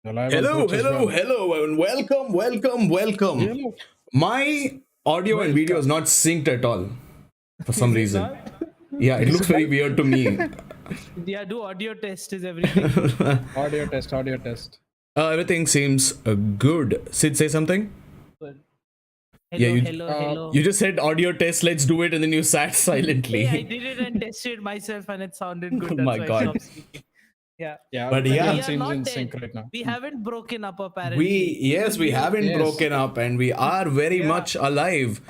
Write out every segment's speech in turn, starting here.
Hello, and welcome. Hello. My audio and video is not synced at all for some Is it reason. not? Yeah, it looks very weird to me. Yeah, do audio test is everything. Audio test. Everything seems good. Sid, say something. Good. Yeah, Hello. You just said audio test. Let's do it, and then you sat silently. Hey, I did it and tested myself, and it sounded good. Oh That's my why I God. stopped speaking. Yeah. Yeah, But everyone yeah. We are seems not in dead. sync right now. We haven't broken up apparently. We haven't Yes. broken up, and we are very Yeah. much alive.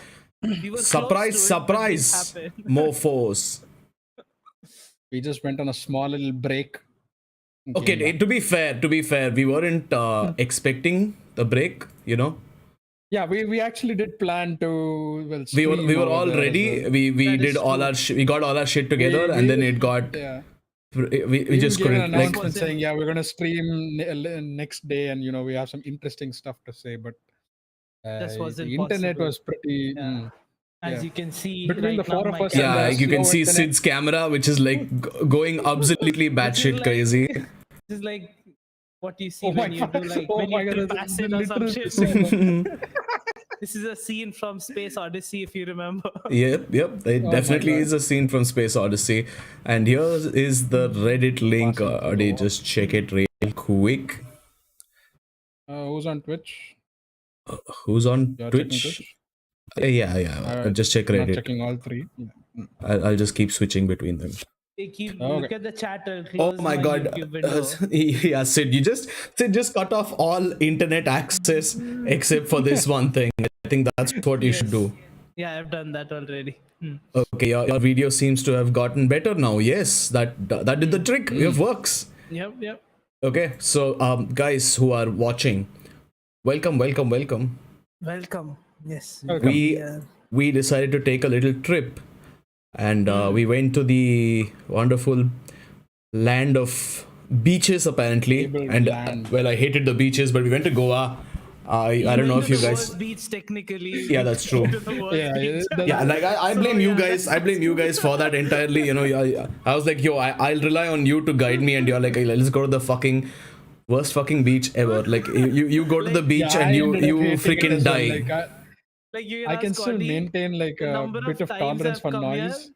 We were Surprise, close to it, but this happened. mofos. We just went on a small little break. and Okay, came back. to be fair, we weren't expecting the break. Yeah, we actually did plan to. Well, We were stream all over there as ready. well. We That did is all true. our we got all our shit together, and then it got Yeah. we just gave an couldn't like. announcement saying, yeah, we're gonna stream next day, and we have some interesting stuff to say, but Just wasn't the internet possible. was pretty. Yeah. As yeah. you can see, Between right the four now, of my us and Yeah, camera like you can slow see internet. Sid's camera, which is like going absolutely batshit like- crazy. is like what you see Oh my when you do God. like Oh when my you God, do that's acid or some literal shit. This is a scene from Space Odyssey, if you remember. Yep. It my definitely God. is a scene from Space Odyssey, and here is the Reddit link. Awesome. Adi, just check it real quick. Who's on Twitch? Who's on You're checking Twitch? Yeah. Alright, Just check I'm not Reddit. checking all three. Yeah. I'll just keep switching between them. They keep Okay. look at the chat. I'll Oh close my God! YouTube window. Yeah, Sid just cut off all internet access except for this one thing. I think that's what you should do. Yeah, I've done that already. Okay, your video seems to have gotten better now. Yes, that did the trick. It works. Yep. Okay, so guys who are watching, welcome. Welcome. Yes. Welcome. We decided to take a little trip, and we went to the wonderful land of beaches apparently. Fabled And land. well, I hated the beaches, but we went to Goa. I don't know if you guys. Beach technically. Yeah, that's true. Yeah, Yeah, like I blame you guys. I blame you guys for that entirely. I was like, I'll rely on you to guide me, and you're like, hey, let's go to the fucking worst fucking beach ever. Like you go to the beach Yeah, and I you ended up hating it freaking as well. die. Like you I can ask still Oli, maintain like the a number bit of times tolerance I've for come noise. here,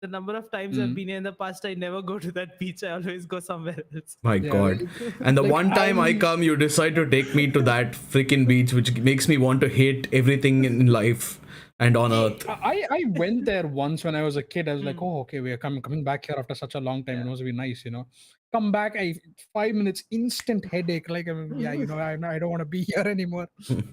the number of times I've been here in the past, I never go to that beach. I always go somewhere else. My Yeah. God. And the Like, one time I come, you decide to take me to that freaking beach, which makes me want to hate everything in life and on earth. I went there once when I was a kid. I was like, oh, okay, we are coming back here after such a long time. It must be nice, Come back, 5 minutes, instant headache. Like, I don't want to be here anymore.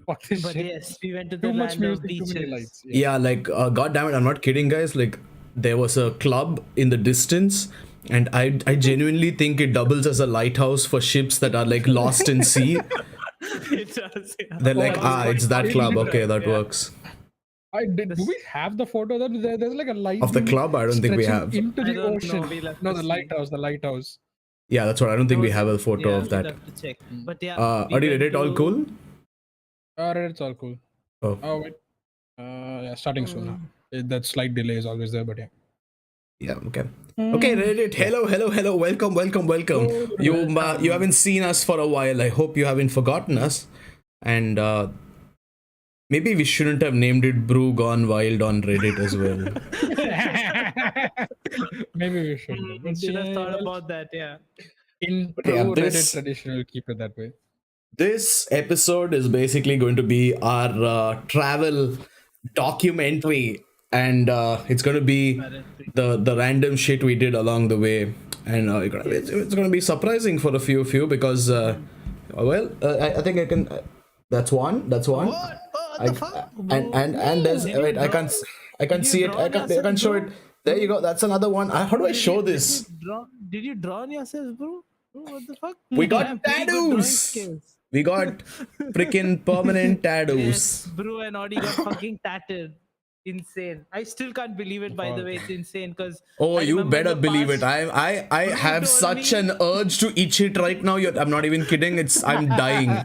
Fuck this But shit. yes, we went to the Too much land of music, too many beaches. lights. Yeah, like, God damn it, I'm not kidding, guys. Like, there was a club in the distance, and I genuinely think it doubles as a lighthouse for ships that are like lost in sea. It does. Yeah. They're like, it's that club. Okay, that Yeah. works. Do we have the photo? There's like a light Of the club, I don't think we stretching have. into I the don't know, ocean. we'll have No, to the see. lighthouse. Yeah, that's what. I don't think we have a photo Yeah, of we'll that. have to check. But yeah, Adi, went Reddit all to- cool? It's all cool. Oh. Oh wait, yeah, starting soon now. That slight delay is always there, but yeah. Yeah, okay. Okay, Reddit, hello, welcome. You haven't seen us for a while. I hope you haven't forgotten us. And maybe we shouldn't have named it Brew Gone Wild on Reddit as well. Maybe we should. But should have thought yeah, about that. Yeah. in But true yeah, Reddit tradition, we'll keep it that way. This episode is basically going to be our travel documentary, and it's going to be the random shit we did along the way, and it's going to be surprising for a few of you because I think I can. That's one. What the fuck? And there's wait, I can't see it. I can't show it. There you go. That's another one. How do I show this? Did you draw on yourself, bro? What the fuck? We got Damn, pretty good drawing tattoos. skills. We got freaking permanent tattoos. Yes, Bro and Audi got fucking tatted. Insane. I still can't believe it, by the way. It's insane because. Oh, you better believe it. I have told such me- an urge to itch it right now. I'm not even kidding. I'm dying.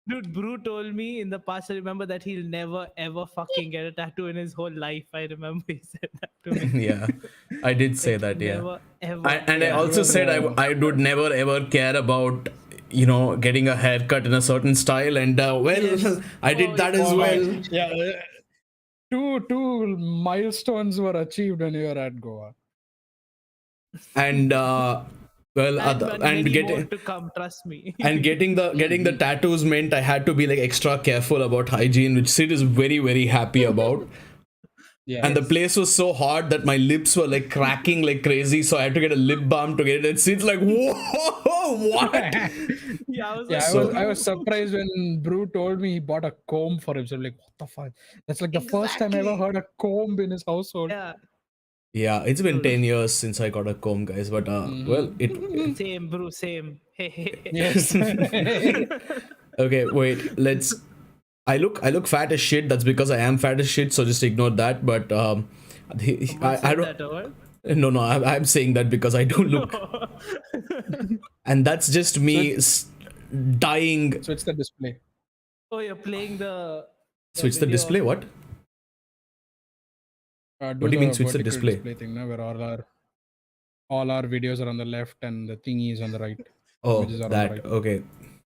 Dude, Brew told me in the past, I remember that he'll never ever fucking get a tattoo in his whole life. I remember he said that to me. Yeah, I did say that. Yeah, Never ever. and I also said I would never ever care about getting a haircut in a certain style, and Yes. I did Oh, that yeah. as Oh, well. yeah. Two milestones were achieved when you were at Goa. And And and many more getting to come, trust me. and getting the tattoos meant I had to be like extra careful about hygiene, which Sid is very very happy about. Yeah. And the place was so hot that my lips were like cracking like crazy, so I had to get a lip balm to get it. And Sid's like, whoa, what? Yeah, I was Yeah, like, I was surprised when Brew told me he bought a comb for himself. Like, what the fuck? That's like the first time I ever Exactly. heard a comb in his household. Yeah, Yeah, it's been Dude. 10 years since I got a comb, guys. But well, it same, bro, same. Hey, hey, hey. Yes. okay. Wait, let's. I look fat as shit. That's because I am fat as shit. So just ignore that. But Someone I said don't. that, or? No, I'm saying that because I don't look, and that's just me dying. Switch the display. Oh, you're playing the Switch the video display. of- What? Do What do you mean switch the vertical display? thing, no? Where all our videos are on the left and the thingy is on the right. Oh, Images are on the that. right. Okay.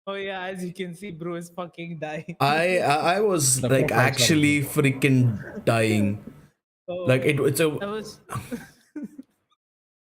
Oh yeah, as you can see, bro is fucking dying. I was The like profile, actually freaking dying. Oh, Like it's a I was.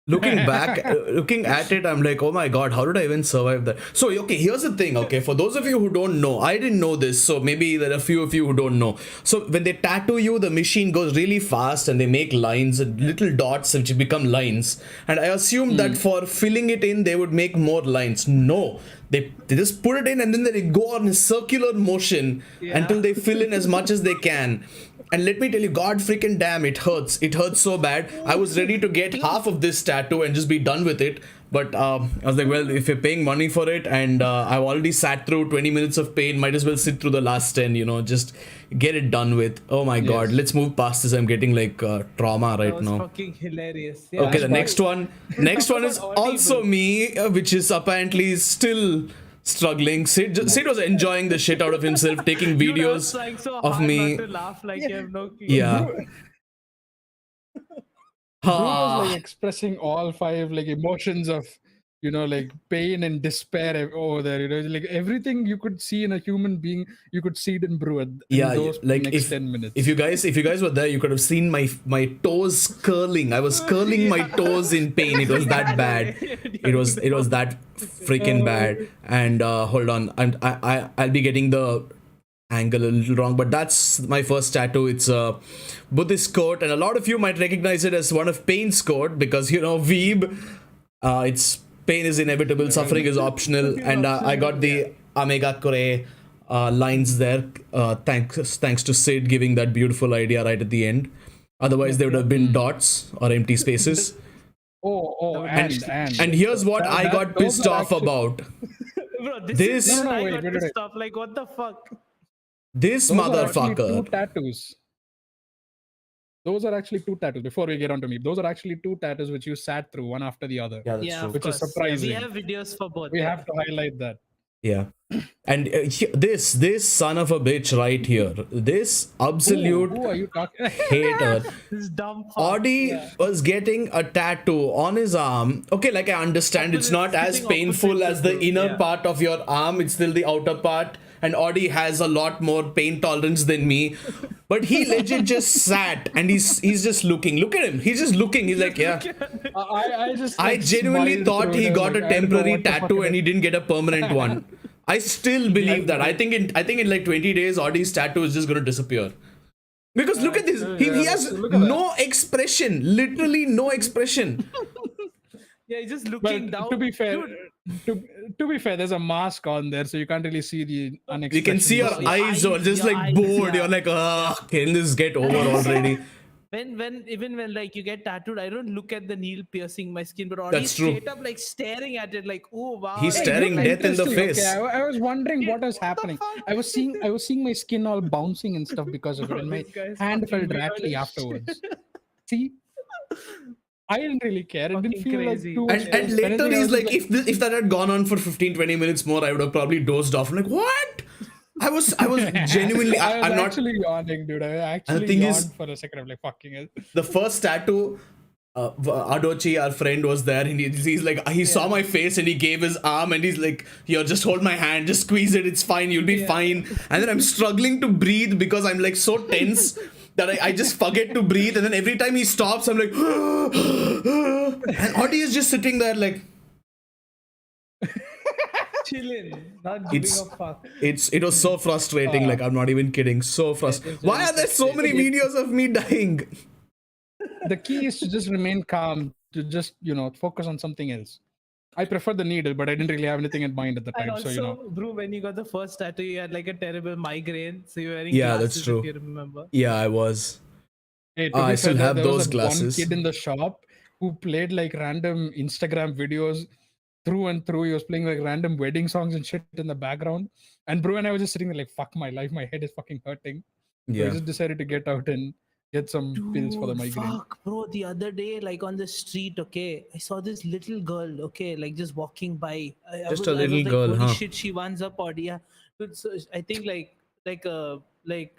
looking back, looking at it, I'm like, oh my god, how did I even survive that? So okay, here's the thing. Okay, for those of you who don't know, I didn't know this, so maybe there are a few of you who don't know. So when they tattoo you, the machine goes really fast and they make lines, little dots which become lines. And I assumed that for filling it in, they would make more lines. No, they just put it in and then they go on a circular motion Yeah. until they fill in as much as they can. And let me tell you, god freaking damn, it hurts. It hurts so bad. I was ready to get half of this tattoo and just be done with it. But I was like, well, if you're paying money for it and I've already sat through 20 minutes of pain, might as well sit through the last 10, just get it done with. Oh my god, let's move past this. I'm getting like trauma That right was now. fucking hilarious. Yeah, Okay, the next one is Audible. also me, which is apparently still struggling. Sid was enjoying the shit out of himself, taking Dude, I was videos trying so of hard me. not to laugh like you have no clue. Yeah. Brew was Ah. like expressing all five like emotions of like pain and despair over there. Like everything you could see in a human being, you could see it in Brew in Yeah, those like next 10 minutes. if you guys were there, you could have seen my toes curling. I was curling my toes in pain. It was that bad. It was that freaking bad. And hold on, and I'll be getting the angle a little wrong, but that's my first tattoo. It's a Buddhist quote, and a lot of you might recognize it as one of Pain's quote because Weeb. It's pain is inevitable, suffering is optional, and I got the Omega Kore lines there. Thanks to Sid giving that beautiful idea right at the end. Otherwise, there would have been dots or empty spaces. And here's what I got pissed off about. Bro, This- this is No, when I wait, got wait, pissed wait. off. Like, what the fuck? This Those are actually motherfucker. two tattoos. Those are actually two tattoos. Before we get on to me, those are actually two tattoos which you sat through one after the other. Yeah, that's Yeah, true. of Which is course. surprising. Yeah, we have videos for both. We yeah. have to highlight that. Yeah. And this son of a bitch right here, this absolute Who are you talking? hater. This dumb fuck. Audi was getting a tattoo on his arm. Okay, like I understand it's not as Opposite- painful as the opposite, inner yeah. part of your arm, it's still the outer part. And Audi has a lot more pain tolerance than me. But he legit just sat and he's just looking. Look at him. He's just looking. He's like, yeah. I genuinely thought he got a temporary tattoo and he didn't get a permanent one. I still believe that. I think in like 20 days, Audie's tattoo is just going to disappear. Because look at this. He has no expression. Literally no expression. Yeah, he's just But looking down. to be fair, Dude, to be fair, there's a mask on there, so you can't really see the unexpression. You can see your eyes are just your like eyes, bored. yeah. You're like, can this get over already? when like you get tattooed, I don't look at the needle piercing my skin, but That's Audie's true. straight up like staring at it, like, oh wow. He's like, staring like, death in the Interesting. face. Okay, I was wondering what was the happening. fuck? I was seeing my skin all bouncing and stuff because of it, and my This guy's hand fucking felt weird. rattly afterwards. See, I didn't really care. It didn't Fucking feel crazy. like too. And later he's like, if that had gone on for 15-20 minutes more, I would have probably dozed off. I'm like, what? I was genuinely. I was I'm not. actually yawning, dude. I actually thing yawned is- for a second. I'm like, fucking it. The first tattoo, Adochi, our friend, was there, and he's like, he saw my face and he gave his arm, and he's like, "Here, just hold my hand, just squeeze it. It's fine. You'll be fine." And then I'm struggling to breathe because I'm like so tense that I just forget to breathe. And then every time he stops, I'm like, and Audie is just sitting there like, Chilling, not giving It's- a fuck. it was so frustrating. Like, I'm not even kidding. So frustrating. Why are there so many videos of me dying? The key is to just remain calm, to just, focus on something else. I prefer the needle, but I didn't really have anything in mind at the And time. also, So, bro, when you got the first tattoo, you had like a terrible migraine, so you're wearing Yeah, glasses. that's true. If you remember. Yeah, I was. hey, to I be still fair, have there was those that glasses. one kid in the shop who played like random Instagram videos through and through. He was playing like random wedding songs and shit in the background. And bro and I was just sitting there like, fuck my life, my head is fucking hurting. So I Yeah. just decided to get out and get some pills for the Dude, migraine. fuck, bro. The other day, like on the street, okay, I saw this little girl, okay, like just walking by. Just a I little was like, girl, holy huh? shit, she wants a pod. Yeah, dude, so I think like like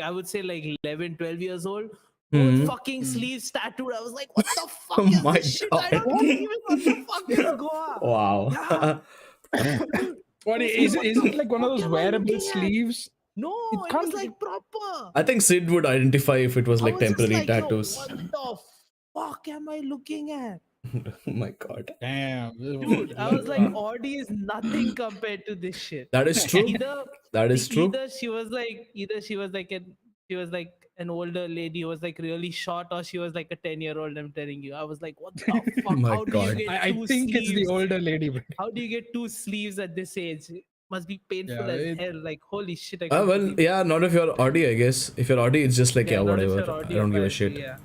I would say like 11, 12 years old. Both Mhm. fucking sleeves tattooed. I was like, what the fuck Oh is my this shit? I don't God. believe it. What the fuck is Goa? Wow. What I was is like, is what it the like one of fuck those am I wearable looking at? sleeves? No, It it was can't- like proper. I think Sid would identify if it was I like was just temporary like, yo, tattoos. what the fuck am I looking at? Oh my God. Damn. Dude, I was like, Audi is nothing compared to this shit. That is true. Either That is true. either she was like an older lady who was like really short, or she was like a 10-year-old. I'm telling you, I was like, what the fuck? My How do God. you get I two think it's the sleeves? older lady, but How do you get two sleeves at this age? It must be painful Yeah, as it- hell. Like, holy shit, I can't Well, believe it. yeah, not if you're Audi, I guess. If you're Audi, it's just like, yeah, not if whatever. you're I Audi, don't give a apparently, shit. Yeah.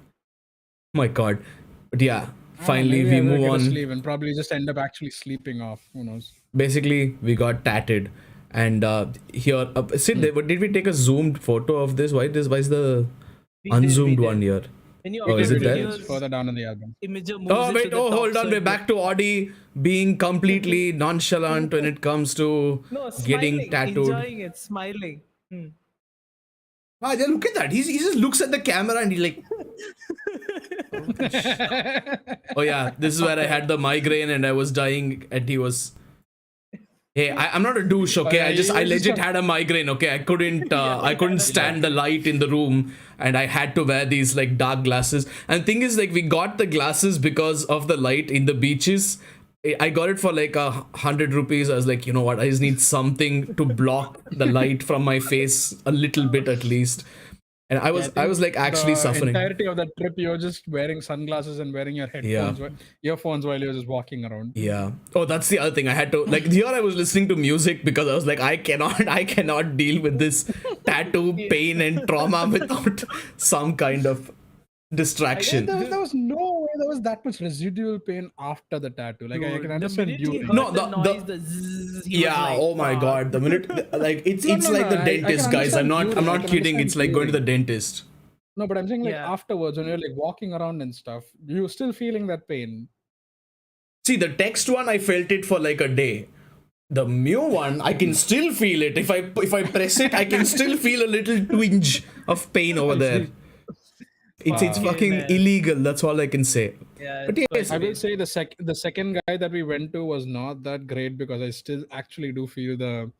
My God. But yeah, I don't know, finally maybe we I will move get a on. sleeve and probably just end up actually sleeping off. Who knows? Basically, we got tatted. And here, Sid, did we take a zoomed photo of this? Why is the We did, unzoomed we one did. here? When you Oh, is upload it there? It's videos, further down in the album. Imager moves Oh it wait! to the Oh, top, hold on. so We're it back to Audi being completely nonchalant when it comes to No, getting smiling, tattooed. enjoying it, smiling. Ah, yeah, look at that. He just looks at the camera and he's like, "Oh yeah, this is where I had the migraine and I was dying." And he was, "Hey, I'm not a douche, okay? yeah, I he was just legit had a migraine, okay? I couldn't stand the light in the room, and I had to wear these like dark glasses. And thing is, like, we got the glasses because of the light in the beaches. I got it for like 100 rupees. I was like, you know what? I just need something to block the light from my face a little bit at least. And I was like actually the suffering. entirety of that trip, you're just wearing sunglasses and wearing your headphones, earphones while you're just walking around. Yeah. Oh, that's the other thing. I had to like here I was listening to music because I was like, I cannot deal with this tattoo pain and trauma without some kind of distraction. There was no way there was that much residual pain after the tattoo. Like I Dude, can the understand minute he during. heard No, the the- noise, the zzz, he was Yeah, like, oh my "Fuck." God. The minute like it's No, like the I can dentist, guys. I'm understand not during, I can kidding. It's understand like going to the during. dentist. No, but I'm saying like Yeah. afterwards when you're like walking around and stuff, you're still feeling that pain. See, the text one I felt it for like a day. The Mew one, I can still feel it. If I press it, I can still feel a little twinge of pain over there. It's fucking man. illegal. That's all I can say. Yeah, But it's yes, I will say the second guy that we went to was not that great because I still actually do feel the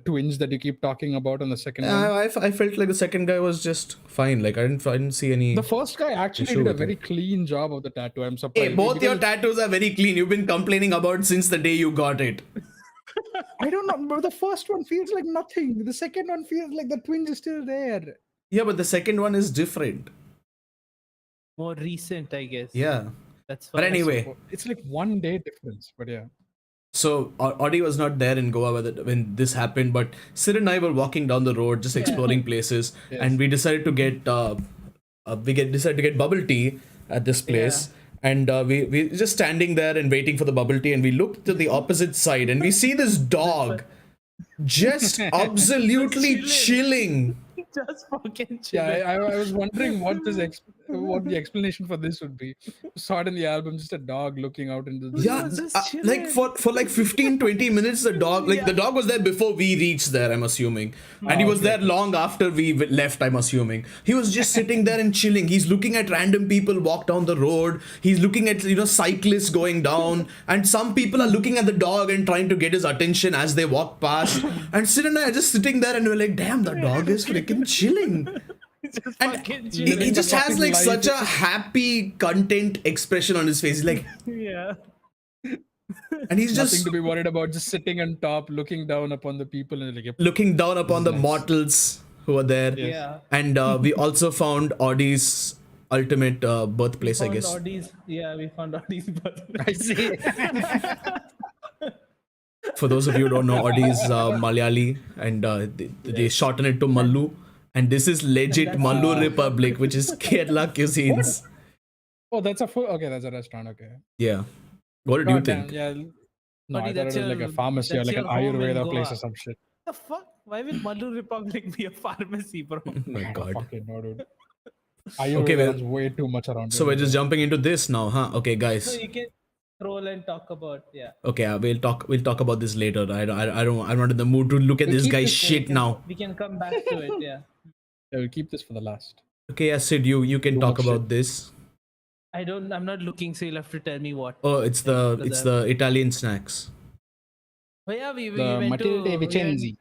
twinge that you keep talking about on the second one. I felt like the second guy was just fine. Like I didn't see any. The first guy actually issue did a with very it. clean job of the tattoo. I'm surprised. Hey, both because your tattoos are very clean. You've been complaining about since the day you got it. I don't know, but the first one feels like nothing. The second one feels like the twinge is still there. Yeah, but the second one is different. more recent, I guess. Yeah. That's But fine. anyway, It's like 1 day difference, but yeah. so Audi was not there in Goa when this happened, but Sid and I were walking down the road, just exploring places, Yes. and we decided to get bubble tea at this place. And we just standing there and waiting for the bubble tea, and we looked to the opposite side, and we see this dog just absolutely chilling Just fucking Yeah, chilling. I was wondering what what the explanation for this would be. Saw it in the album, just a dog looking out into the He Yeah, was sun. just like chilling. for like 15 20 minutes the dog, like Yeah. the dog was there before we reached there, I'm assuming, and he Oh, was okay, there okay. long after we left, I'm assuming. He was just sitting there and chilling. He's looking at random people walk down the road. He's looking at, cyclists going down, and some people are looking at the dog and trying to get his attention as they walk past. And Sid and I are just sitting there and we're like, damn, the dog is freaking chilling. Just And fucking he chilling. just has fucking like life. such a happy content expression on his face. He's like, Yeah. and he's Nothing just to be worried about, just sitting on top, looking down upon the people, and like, yep, looking down upon the nice. mortals who are there. Yes. Yeah. And we also found Audie's ultimate birthplace, I Found guess. Audie's. Yeah, we found Audie's birthplace. I see. For those of you who don't know, Audi is Malayali, and they shorten it to Mallu. And this is legit that's- Mallu Republic, which is Kerala cuisines. Oh, that's a full. Okay, that's a restaurant. Okay. Yeah. What did you God damn, think? yeah. No, Buddy, I thought it was that's like a your- pharmacy or that's like an your home in Ayurveda place Goa. or some shit. The fuck? Why will Madhu Republic be a pharmacy, bro? Oh my I god. fucking know, dude. Ayurveda well- runs way too much around. So here. we're just jumping into this now, huh? Okay, So guys. you can scroll and talk about, yeah. Okay, we'll talk about this later. I'm not in the mood to look at We'll this keep guy's this- shit now. We can come back to it, yeah. Yeah, we'll keep this for the last. Okay, yeah, Sid, you can Too talk much about shit. this. I'm not looking, so you'll have to tell me what. Oh, it's the Italian snacks. But yeah, we The went to Matilde Vicenzi.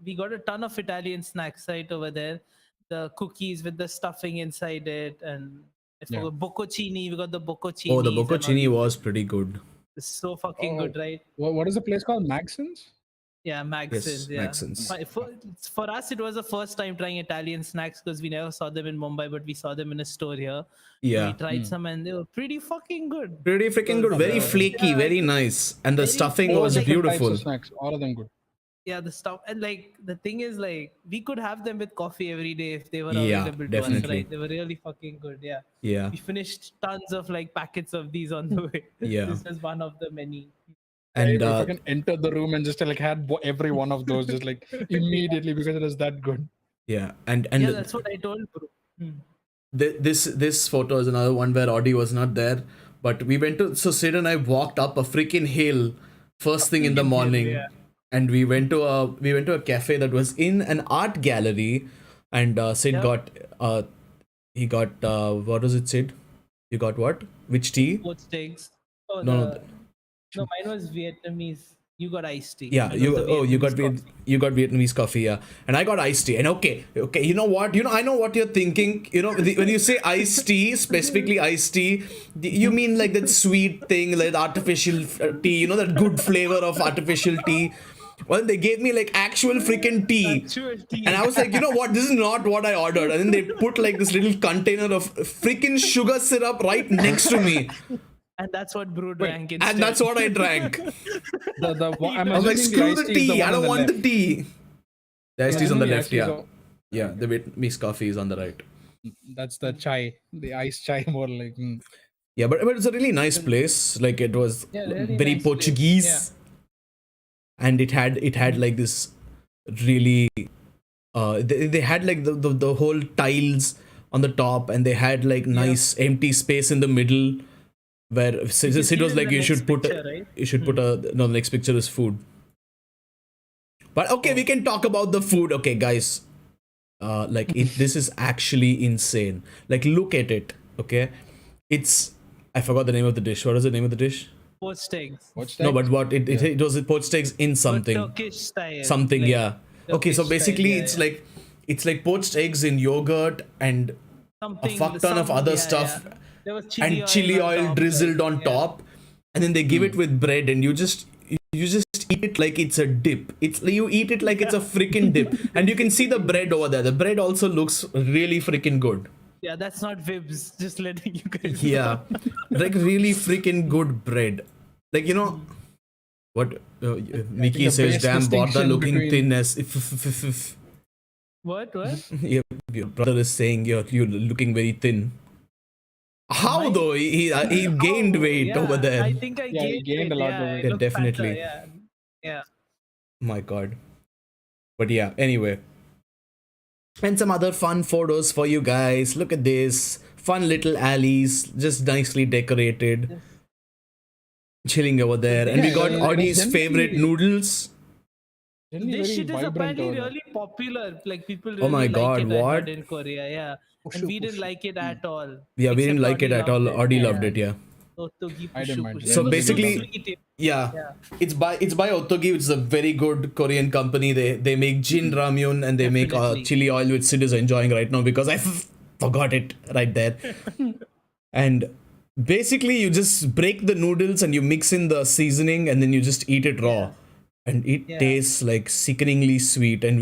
we got a ton of Italian snacks right over there. The cookies with the stuffing inside it, and I Yeah. forgot bocconcini. We got the bocconcini. Oh, the bocconcini was pretty good. It's so fucking Oh. good, right? What is the place called? Maxon's? Yeah, Max's. Yes, Yeah. Max's. For us, it was the first time trying Italian snacks because we never saw them in Mumbai, but we saw them in a store here. Yeah. We tried some and they were pretty fucking good. Pretty freaking good. Very flaky, Yeah. very nice. And the Very stuffing flaky. was Like- beautiful. Snacks, all of them good. Yeah, the stuff, and like the thing is, like we could have them with coffee every day if they were Yeah, available to us, definitely. right? They were really fucking good. Yeah, Yeah. we finished tons of like packets of these on the way. Yeah. This is one of the many. And I fucking entered the room and just like had every one of those just like immediately because it was that good. yeah. And Yeah, that's what I told bro. this photo is another one where Audi was not there. But we went to, so Sid and I walked up a freaking hill first thing in the morning. yeah. And we went to a cafe that was in an art gallery, and Sid Yeah. got he got what was it, Sid? You got what? Which tea? Poached eggs. Oh, No, no, mine was Vietnamese. You got iced tea. Yeah, Mine you was the you got Vietnamese coffee. you got Vietnamese coffee, yeah, and I got iced tea. And okay, you know what? I know what you're thinking. When you say iced tea, specifically iced tea, you mean like that sweet thing, like artificial tea. That good flavor of artificial tea. Well, they gave me like actual freaking tea. Actual tea. And I was like, you know what? This is not what I ordered. And then they put like this little container of freaking sugar syrup right next to me. And that's what Brew drank instead. And that's what I drank. I'm I was like, assuming screw iced the tea is tea. I one don't on the want the left. tea. The iced tea is on the Assuming left, iced tea is yeah. on- Yeah, the Vietnamese coffee is on the right. That's the chai, the iced chai, more like. Yeah, but it's a really nice place. Like it was Yeah, really very nice place. Portuguese. Yeah. And it had like this really they had like the whole tiles on the top, and they had like nice empty space in the middle where Sid see was it in like the you next should put picture, right? no, the next picture is food. But okay, we can talk about the food. Okay, guys, this is actually insane. Like, look at it. Okay, I forgot the name of the dish. What is the name of the dish? Poached eggs. What's No, that? but what it was poached eggs in something. Turkish style. Something, like yeah. Okay, so Turkish basically style, yeah, it's like poached eggs in yogurt and something, a fuck ton of other stuff, Yeah. There was and chili on oil top, drizzled right? on Yeah. top, and then they give it with bread, and you just eat it like it's a dip. You eat it like it's a freaking dip, and you can see the bread over there. The bread also looks really freaking good. Yeah, that's not Vibs. Just letting you guys. Yeah, like really freaking good bread. Like what Mickey the says, base "Damn, Borda distinction looking between- thin as if." What? Your brother is saying you're looking very thin. How Am I? though? He gained Oh, weight yeah, over there. I think I Yeah, he gained a lot of weight. I Yeah, look definitely. fatter, yeah. My God. But yeah. Anyway, And some other fun photos for you guys. Look at this. Fun little alleys, just nicely decorated. Chilling over there. And we got Yeah, Audie's favorite noodles. Generally This very shit is vibrant apparently over there. really popular. Like people Oh really my like God, it. I what? heard in Korea, yeah. And Pushu, we didn't pushu. like it at all. Yeah, we didn't Except like it Audi at all. loved it. Audi Yeah. loved it, yeah. Ottogi I didn't pushu mind pushu. it. So It was basically, so sweet. yeah, Yeah. it's by Ottogi, which is a very good Korean company. They make Jin ramyun and they make Definitely. chili oil, which Sid is enjoying right now because I forgot it right there. And basically, you just break the noodles and you mix in the seasoning and then you just eat it raw. Yeah. And it Yeah. tastes like sickeningly sweet. And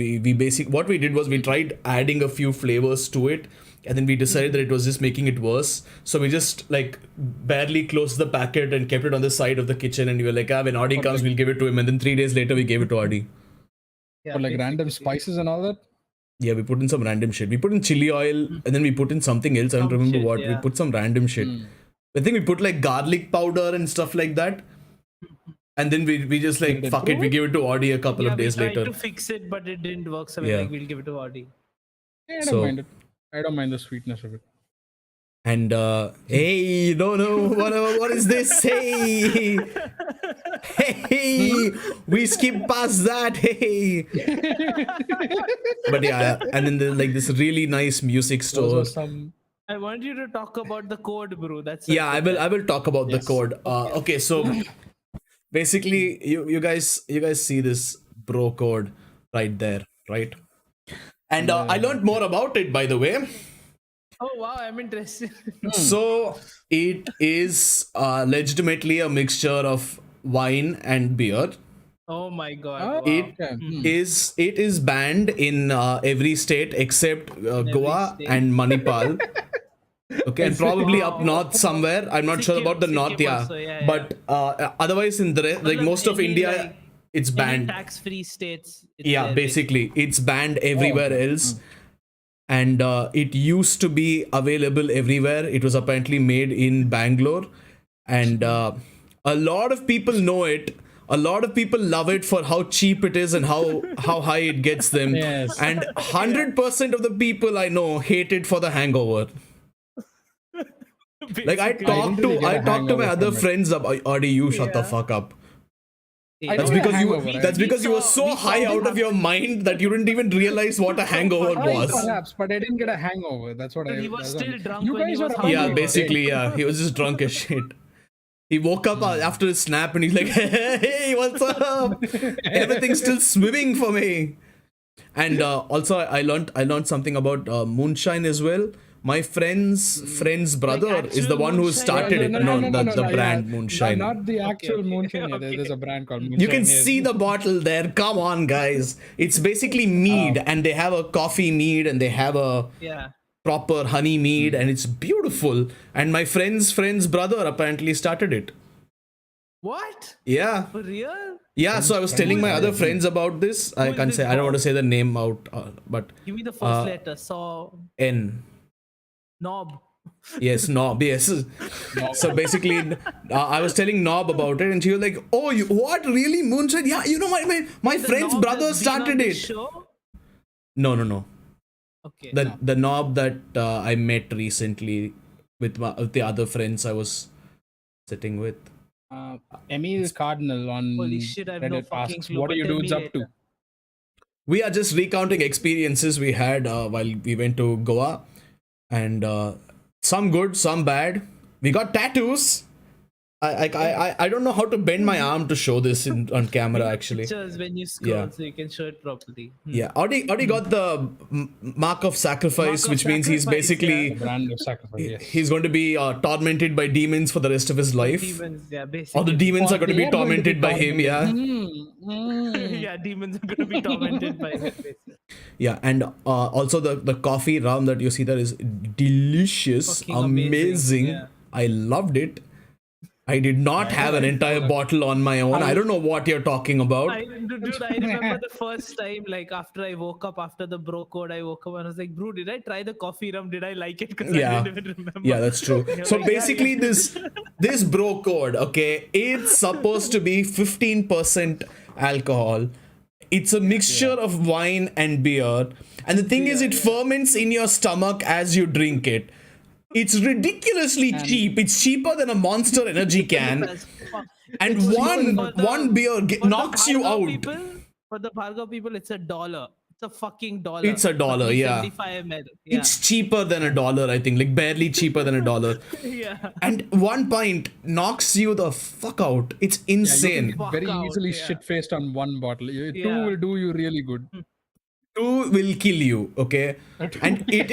what we did was we tried adding a few flavors to it, and then we decided that it was just making it worse. So we just like barely closed the packet and kept it on the side of the kitchen. And we were like, when Audi comes, we'll give it to him. And then 3 days later, we gave it to Audi. Yeah, But like random basically. spices and all that. Yeah, we put in some random shit. We put in chili oil, and then we put in something else. I don't Some remember shit, what. We yeah. put some random shit. I think we put like garlic powder and stuff like that. And then we just like, Did it fuck it, we improve? gave it to Audi a couple Yeah, of we days tried later. to fix it, but it didn't work. So we're Yeah. like, we'll give it to Audi. Yeah, I don't So- mind it. I don't mind the sweetness of it. And hey, no, what is this? Hey, hey, we skip past that. Hey, but yeah, and then there's like this really nice music Those store. are some. I want you to talk about the code, bro. That's Yeah, I will talk about the Yes. code. Okay, so basically, you guys see this bro code right there, right? And I learned more about it, by the way. Oh wow, I'm interested. So it is legitimately a mixture of wine and beer. Oh my god. Oh, Wow. It okay. it is banned in every state except Goa state. and Manipal. Okay, and probably up Wow. north somewhere. I'm not sure about the north, Sikkim yeah. also, yeah. But otherwise, in the like Matlab, most of any, India, like, it's Any banned. tax-free states. It's Yeah, there, basically, it's banned everywhere okay. else. And it used to be available everywhere. It was apparently made in Bangalore, and a lot of people know it. A lot of people love it for how cheap it is and how high it gets them. Yes. And 100% of the people I know hate it for the hangover. Like I Basically. talked really to get a my hangover other from it. friends about, Audi, you shut the Yeah. fuck up. Yeah. That's don't get a because you hangover, that's We because you were saw- so we saw high it out of your mind that you didn't even realize what a hangover funny. was. Perhaps, but I didn't get a hangover. That's what But I. he was that's what- still drunk You when guys he were was hungover. Yeah, hungover. basically, yeah. He was just drunk as shit. He woke up after his snap and he's like, "Hey, what's up? Everything's still swimming for me." And also, I learned something about moonshine as well. My friend's brother is the actual one who moonshine? started it. No, that's the yeah. brand moonshine. Not the actual okay. moonshine. Yeah, Okay. there's a brand called moonshine. You can yes. see the bottle there. Come on, guys. It's basically mead, and they have a coffee mead, and they have a Yeah. proper honey mead, and it's beautiful. And my friend's brother apparently started it. What? Yeah. For real? Yeah, so I was telling my other friends about this. I is can't this say, I don't want to called? say the name out, but Give me the first letter. So N. knob. Yes, Knob. Yes. So basically, I was telling Knob about it, and she was like, "Oh, what? Really? Moonshine? Yeah, you know, my The friend's knob brother has been on started the it." Show? No. Okay. The Knob that I met recently with the other friends I was sitting with. Emil Cardinal on Holy shit, I have no Reddit fucking asks, clue, "What are but you tell dudes me up to?" later. We are just recounting experiences we had while we went to Goa, and some good, some bad. We got tattoos. I don't know how to bend my arm to show this on camera actually. Pictures when you scroll, Yeah. so you can show it properly. Yeah, Audi got the mark of sacrifice, Mark of which means he's sacrifice, basically The brand of sacrifice. Yes. he's going to be tormented by demons for the rest of his life. Demons, yeah, basically. Or the demons Or are going to they be are going to be tormented by him. Yeah. yeah, demons are gonna be tormented by it. Basically. Yeah, and also the coffee rum that you see there is delicious, Fucking amazing. yeah. I loved it. I did not have an entire bottle on my own. I don't know what you're talking about. Dude, I remember the first time, like after I woke up after the bro code, I woke up and I was like, bro, did I try the coffee rum? Did I like it? Because Yeah. I didn't even remember. Yeah, that's true. You're So like, yeah, basically, this bro code, okay, it's supposed to be 15% alcohol. It's a mixture of wine and beer. And the thing is, it ferments in your stomach as you drink it. It's ridiculously cheap. It's cheaper than a Monster Energy can. As fuck. And It's one cheaper for the- one beer for the knocks you Bhargav out. People, for the Bhargav people, it's $1. It's a fucking dollar. It's $1, for yeah. 375 ml. Yeah. It's cheaper than $1, I think. Like barely cheaper than $1. yeah. And 1 pint knocks you the fuck out. It's Yeah, you insane. can get very Fuck out, easily yeah. shit-faced on one bottle. Two Yeah. will do you really good. 2 will kill you, okay? And it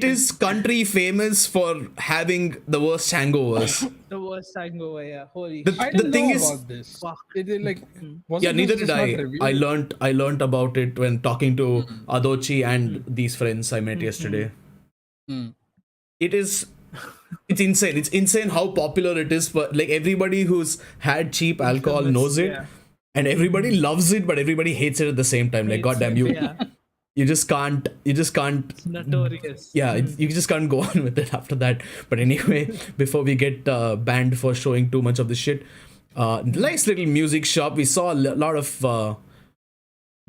is country famous for having the worst hangovers. The worst hangover, yeah. Holy The- shit. I didn't thing know is- about this. Fuck. It like was Yeah, it neither just did not I. revealed? I learned about it when talking to Adochi and these friends I met yesterday. Hmm. It's insane. It's insane how popular it is. But like everybody who's had cheap alcohol knows it, yeah. and everybody loves it, but everybody hates it at the same time. Like, goddamn, Yeah. you just can't. It's notorious. Yeah, you just can't go on with it after that. But anyway, before we get banned for showing too much of this shit, nice little music shop. We saw a lot of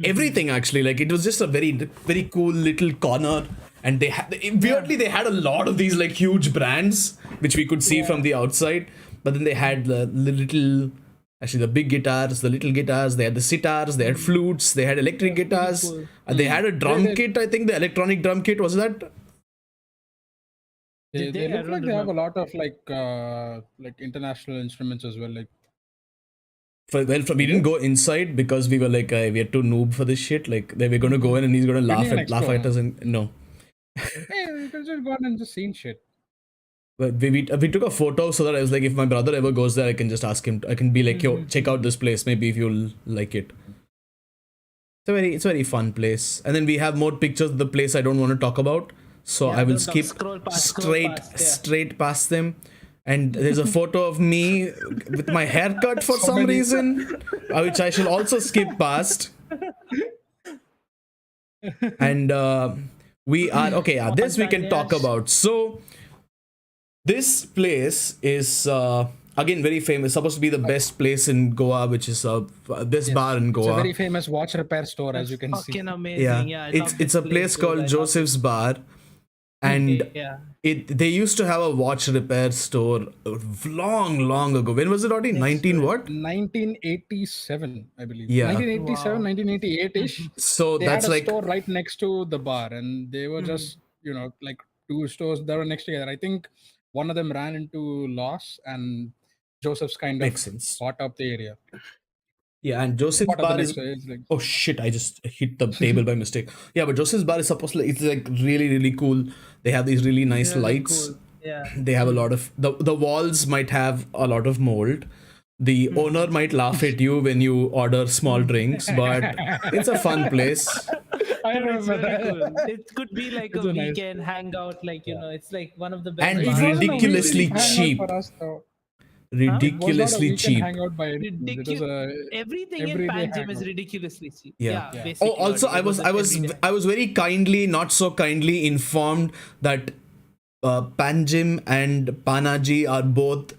everything actually. Like it was just a very cool little corner, and they had weirdly they had a lot of these like huge brands which we could see from the outside. But then they had the little. Actually, the big guitars, the little guitars, they had the sitars, they had flutes, they had electric guitars, cool. they had a drum kit, I think, the electronic drum kit, was that? They Did they? I look don't like they have a remember. lot of like international instruments as well. Like We didn't go inside because we were like, we are too noob for this shit. Like, they were going to go in and he's going to laugh even at us and no. hey, you can just go on and just seen shit. But we took a photo so that I was like, if my brother ever goes there, I can just ask him. I can be like, yo, check out this place. Maybe if you'll like it. It's a very fun place. And then we have more pictures of the place I don't want to talk about. So Yeah, I will don't skip scroll past, straight past them. And there's a photo of me with my haircut for some reason, which I shall also skip past. And we are okay. Yeah, this we can talk about. So this place is again very famous. Supposed to be the best place in Goa, which is this bar in It's a Goa. very famous watch repair store, as you can see. Fucking amazing. Yeah. I love it's this a place dude. called I love Joseph's Bar, and Yeah. they used to have a watch repair store long ago. When was it already? 19 what? 1987, I believe. Yeah. 1987, 1988-ish. So They that's had a like store right next to the bar, and they were just like two stores that were next together. I think one of them ran into loss, and Joseph's kind Makes of sense. bought up the area. Yeah, and Joseph's Bought up Bar the is. next area. Like, Oh shit! I just hit the table by mistake. Yeah, but Joseph's Bar is supposed to. It's like really cool. They have these really nice Really lights. cool. Yeah. They have a lot of the walls might have a lot of mold. The owner might laugh at you when you order small drinks, but it's a fun place. I It's remember really that. cool. It could be like It's a a nice- weekend hangout, like it's like one of the best. And It bars. wasn't a ridiculously weekend hangout cheap. for us, though. It was not a Ridiculously weekend cheap. hangout by any means. It was a Everything in everyday Panjim is hangout. ridiculously cheap. Yeah. Basically. Oh, also, what it was every day. I was very kindly, not so kindly informed that Panjim and Panaji are both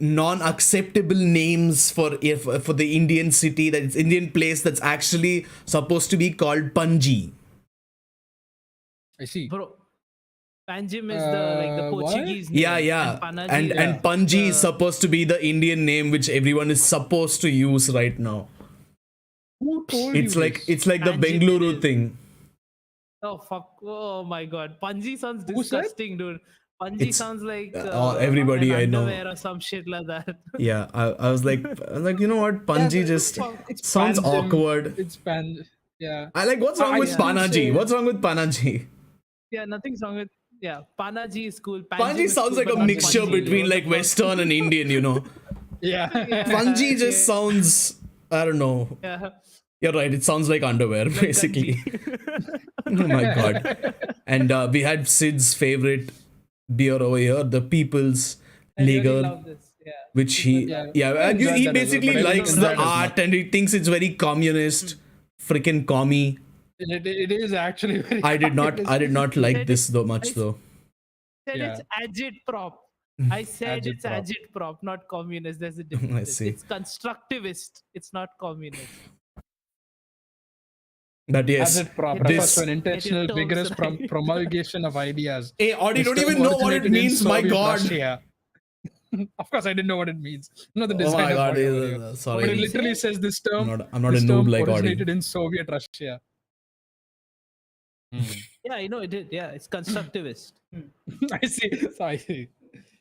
non-acceptable names for the Indian city, that it's Indian place that's actually supposed to be called Panji. I see. Bro, Panjim is the What? Portuguese name. Yeah. And And Panaji is Panji is the- supposed to be the Indian name which everyone is supposed to use right now. Who told It's you like this? the Panjim Bengaluru is- thing. Oh fuck! Oh my god, Panji sounds Who said? disgusting, dude. Panji It's- sounds like everybody an I know. underwear or some shit like that. Yeah, I was like, you know what? Panji just It's sounds Panjim. awkward. It's Pan. Yeah. I like, what's wrong I with still Panaji? say- What's wrong with Panaji? Yeah, nothing's wrong with Panaji is cool. Panjim Panji is sounds cool, like but a not mixture Panji. between What like the fuck? Western and Indian, you know. Yeah. Panji just sounds, I don't know. Yeah. You're right, it sounds like underwear, basically. Oh my god. And we had Sid's favorite beer over here, the People's I really Lager, love this. Yeah. which he, Yeah. yeah, I enjoyed he that as well, basically but I didn't likes enjoy the it as art and he thinks it's very communist, freaking commie. It is actually very. I did not like Said this it- though much I- though. Said Yeah. it's agitprop. I said it's agitprop, not communist. There's a difference. see. It's constructivist. It's not communist. But As yes, it brought Get us this. to an your intentional, terms vigorous right. promulgation of ideas. Hey, Audie, This don't term even know what it originated in means. My Soviet God. Russia. Of course, I didn't know what it means. No, the Oh my designer God. part over here. What did But it he Sorry. literally say? says this I'm term. not. I'm not a This noob term like Audie. originated in Soviet Russia. Yeah, I know it did. Yeah, it's constructivist. I see. So I see.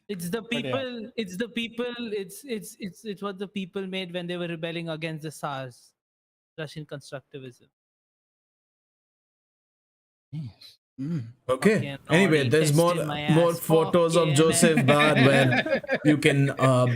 It's the But yeah. people. It's the people. It's what the people made when they were rebelling against the Tsars, Russian constructivism. Okay. Fucking Anyway, Audi there's more tested my more ass. photos of Fucking Joseph Bad where you can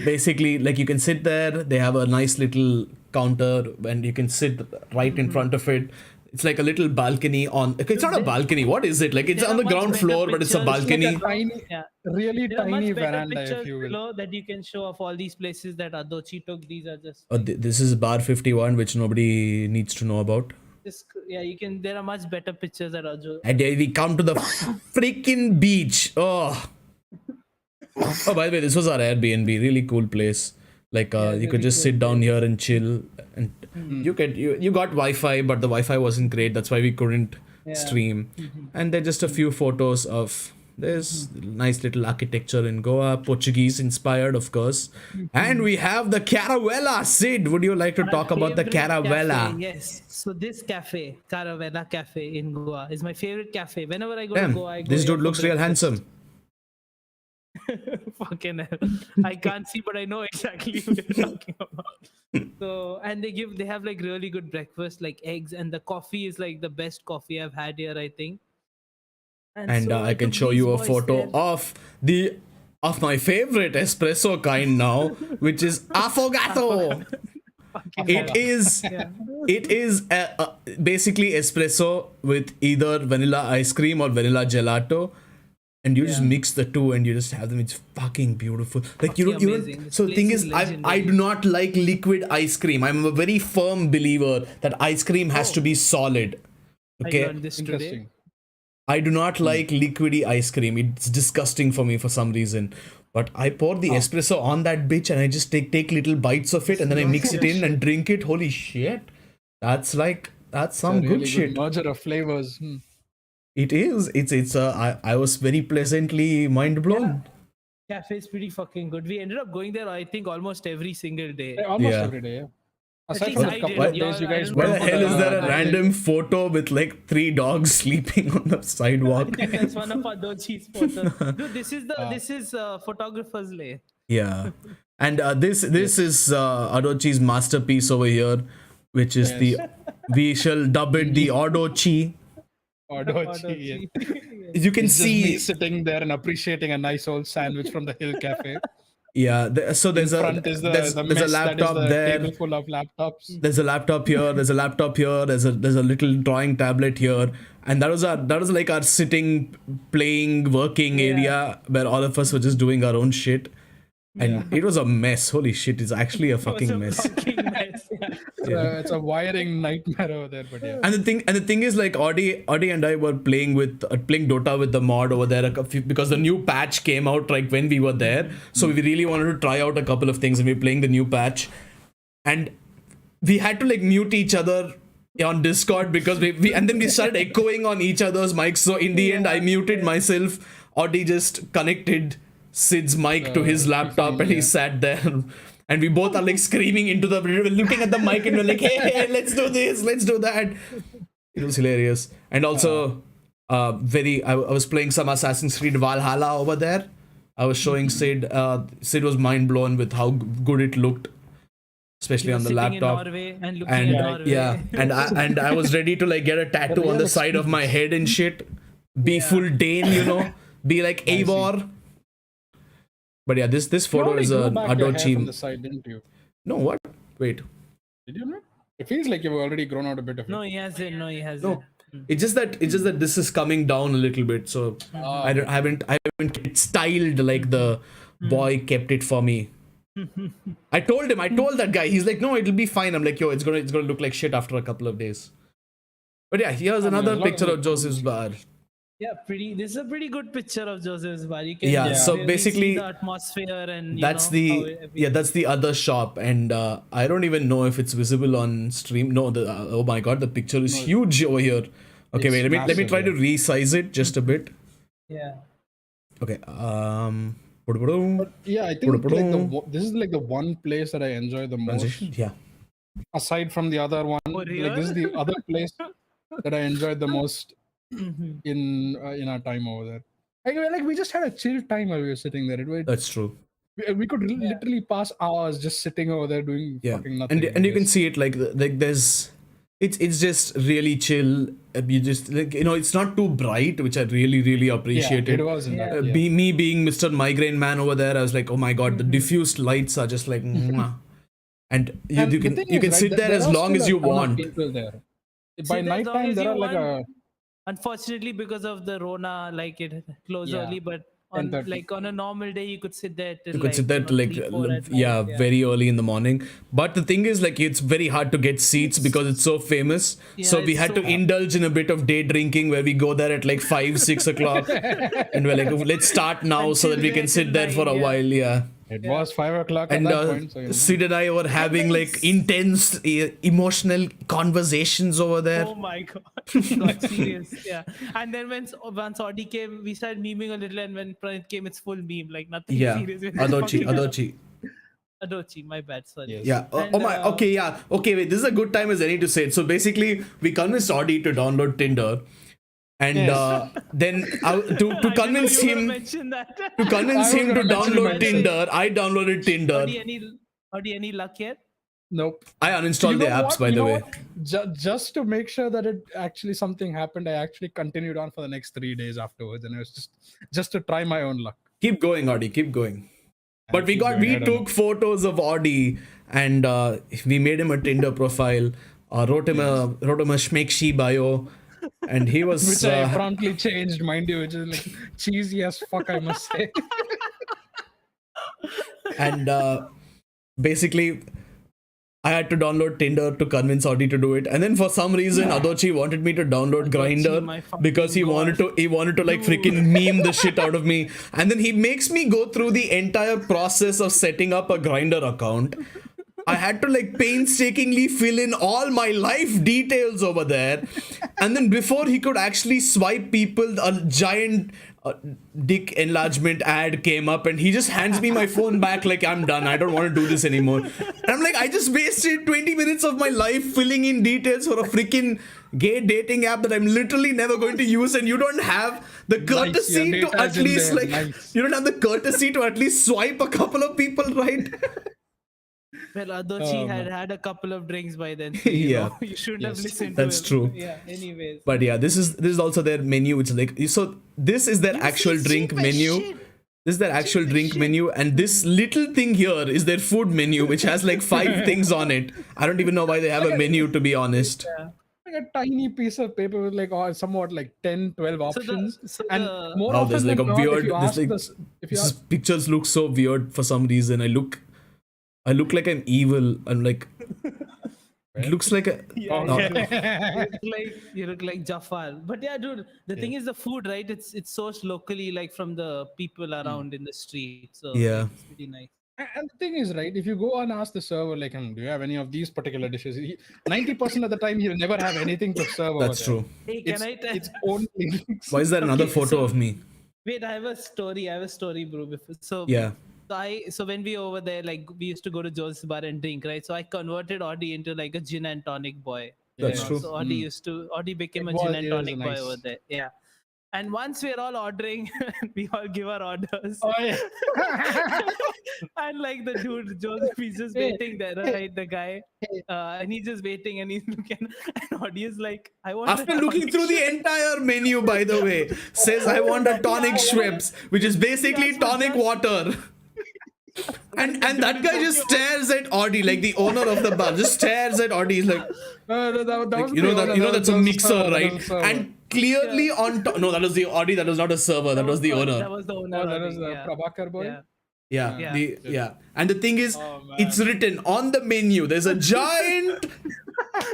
basically like you can sit there. They have a nice little counter and you can sit right in front of it. It's like a little balcony on. Okay, it's not a balcony. What is it? Like it's There on are the much ground better floor, but it's a pictures. balcony. Like a tiny, Yeah. really There are tiny much better veranda, if pictures you will. below that you can show of all these places that Adochi took. These are just, This is bar 51, which nobody needs to know about. yeah. You can. There are much better pictures that Adochi. And then we come to the freaking beach. Oh, by the way, this was our Airbnb. Really cool place. Like you could really just cool sit down here and chill. And you got Wi-Fi, but the Wi-Fi wasn't great. That's why we couldn't stream. And then just a few photos of this nice little architecture in Goa, Portuguese inspired, of course. And we have the Caravella. Sid, would you like to talk about the Favorite Caravella? Cafe, yes. So this cafe, Caravella Cafe in Goa, is my favorite cafe. Whenever I go to Damn, Goa, I go this here dude for looks real breakfast. handsome. Fucking hell. I can't see, but I know exactly what you're talking about. So, and they have like really good breakfast, like eggs, and the coffee is like the best coffee I've had here, I think. And so I can took show these you a boys photo there. of my favorite espresso kind now, which is affogato. It is basically espresso with either vanilla ice cream or vanilla gelato, and you just mix the two and you just have them. It's fucking beautiful. Like you Fucking don't. amazing. This So the place thing is is, I legendary. do not like liquid ice cream. I'm a very firm believer that ice cream has to be solid. I Okay. learned this today. Interesting. I do not like liquidy ice cream. It's disgusting for me for some reason. But I pour the espresso on that bitch and I just take little bites of it and then I mix it in and drink it. Holy shit. That's some A good really shit. merger of flavors. It is. I was very pleasantly mind blown. Cafe is pretty fucking good. We ended up going there, I think, almost every single day. Almost Yeah. every day. Yeah. At Aside least from I a couple did. of days, you I guys don't Why know the went about hell is there a others. random photo with like 3 dogs sleeping on the sidewalk? That's one of our Dochi's photos. Dude, this is photographer's lane. Yeah. And this is Adochi's masterpiece over here, which is we shall dub it the Adochi. Odochi, yeah. You can It's just me see, sitting there and appreciating a nice old sandwich from the Hill Cafe. yeah. So there's In front is the there's a mess that is laptop the there. table full of laptops. There's a laptop here. There's a laptop here. There's a little drawing tablet here, and that was like our sitting, playing, working area where all of us were just doing our own shit. And it was a mess. Holy shit! It's actually a fucking mess. Fucking mess. It's a wiring nightmare over there, but yeah. And the thing is, like Audie and I were playing Dota with the mod over there because the new patch came out like when we were there. So we really wanted to try out a couple of things, and we were playing the new patch, and we had to like mute each other on Discord because we and then we started echoing on each other's mics. So in the end, I muted myself. Audie just connected Sid's mic to his laptop, and he sat there. And we both are like screaming into we're looking at the mic and we're like, hey, let's do this, let's do that. It was hilarious. And also, I was playing some Assassin's Creed Valhalla over there. I was showing Sid. Sid was mind blown with how good it looked, especially on the laptop. In Norway and looking at Norway. Yeah, and I was ready to like get a tattoo on the side of my head and shit. Be full Dane, be like Eivor. But yeah, this photo is an Adochi. From the side, didn't you? No, what? Wait. Did you not? It feels like you've already grown out a bit of it. No, he hasn't. No, it's just that this is coming down a little bit. So I haven't kept it styled like the boy kept it for me. I told that guy. He's like, no, it'll be fine. I'm like, yo, it's gonna look like shit after a couple of days. But yeah, here's another picture of Joseph's bar. Yeah, pretty. This is a pretty good picture of Joseph's bar. You can Yeah, so really basically see the atmosphere and that's how the everything. that's the other shop, and I don't even know if it's visible on stream. No, the oh my god, the picture is No, huge over here. Okay, it's wait, let me massive, try to yeah. resize it just a bit. Yeah. Okay, But yeah, I think like this is like the one place that I enjoy the most. transition, yeah. Aside from the other one, For like this is the other place that I enjoyed the most Mhm. in our time over there. Like we just had a chill time while we were sitting there. That's true. We could literally pass hours just sitting over there doing Yeah, fucking nothing. and you can see it like there's it's just really chill. You just like it's not too bright, which I really appreciate. it wasn't Yeah. that. Yeah. Me being Mr. Migraine Man over there, I was like, oh my god, the diffused lights are just like, mwah. And you And the can thing you is, can right, sit there as are long still as a you ton of want. people there. By Sit as long nighttime, as there you are like want. Unfortunately, because of the Rona, like it closed Yeah. early, but on 10:30. like on a normal day, you could sit there till You could like sit there till like 3-4 at yeah, night. very early in the morning. But the thing is, like, it's very hard to get seats because it's so famous. Yeah, So we it's had so- to indulge in a bit of day drinking where we go there at like 5-6 o'clock, and we're like, let's start now And so that chill we there can sit till there for a 9, yeah. while. Yeah. It was 5 o'clock at And that point. So, Sid and I were having like nice. intense emotional conversations over there. Oh my god, got serious. Yeah, and then once Audi came, we started memeing a little, and when Pranit came, it's full meme, like nothing Yeah, serious. Adochi. Adochi, my bad, sorry. Yes. Yeah. And, Oh my. Okay. Yeah. Okay. Wait. This is a good time as any to say it. So basically, we convinced Audi to download Tinder, and Yes. then to I didn't know convince you were gonna him mention that. to convince I him was to gonna mention download myself. Tinder. I downloaded Tinder. Audi, any luck yet? Nope. I uninstalled the apps, by the way. Just to make sure that it actually something happened, I actually continued on for the next 3 days afterwards, and it was just to try my own luck. Keep going, Audi. Keep going. But keep going, we I don't took photos of Audi, and we made him a Tinder profile. Wrote him a schmekshi bio, and he was Which I promptly changed, mind you, which is like cheesy as fuck, I must say. and basically I had to download Tinder to convince Audi to do it, and then for some reason Adochi wanted me to download Grinder my fucking because he wanted to like freaking meme the shit out of me, and then he makes me go through the entire process of setting up a Grinder account. I had to like painstakingly fill in all my life details over there, and then before he could actually swipe people, a giant dick enlargement ad came up, and he just hands me my phone back like, I'm done, I don't want to do this anymore. And I'm like, I just wasted 20 minutes of my life filling in details for a freaking gay dating app that I'm literally never going to use, and you don't have the courtesy your to at data's in least there. like Nice. you don't have the courtesy to at least swipe a couple of people right. Well, Adochi had a couple of drinks by then. So, Yeah. you should have listened That's to him. true. Yeah, anyways. But yeah, this is also their menu. It's like, so this is their actual drink menu. This is their actual drink menu, and this little thing here is their food menu, which has like 5 things on it. I don't even know why they have a menu, to be honest. Like a tiny piece of paper with like somewhat like 10, 12 options. And more Oh, often there's like than a not, weird. if you There's ask like this, if you this ask, pictures look so weird for some reason. I look like I'm evil. I'm like. It looks like a. Yeah, no. you look like Jafar. But yeah, dude, the thing is the food, right? It's sourced locally, like from the people around in the street. So Yeah. it's pretty nice. and the thing is, right, if you go and ask the server, like, do you have any of these particular dishes? 90% of the time, he'll never have anything to serve over That's there. true. Hey, can I tell? It's only. Why is there another Okay, photo so- of me? Wait, I have a story, bro. So Yeah. so when we were over there, like we used to go to Joe's bar and drink, right? So I converted Audi into like a gin and tonic boy. That's true. So Audi became It a gin was- and it was tonic boy nice. over there. Yeah. And once we're all ordering, we all give our orders. Oh, yeah. And like the dude, Joseph, he's just waiting there, right? The guy. And he's just waiting and he's looking. And Audi is like, I want After a looking tonic through the shot." entire menu, by the way, says I want a tonic Schweppes, which is basically tonic water. And that guy just stares at Audi, like the owner of the bar, just stares at Audi. He's like, that's a mixer, right? And clearly on top, no, that was the Audi. That was not a server. That was the That owner. was the owner. That Audi, was the yeah. Prabhakar boy. Yeah. Yeah. And the thing is, it's written on the menu. There's a giant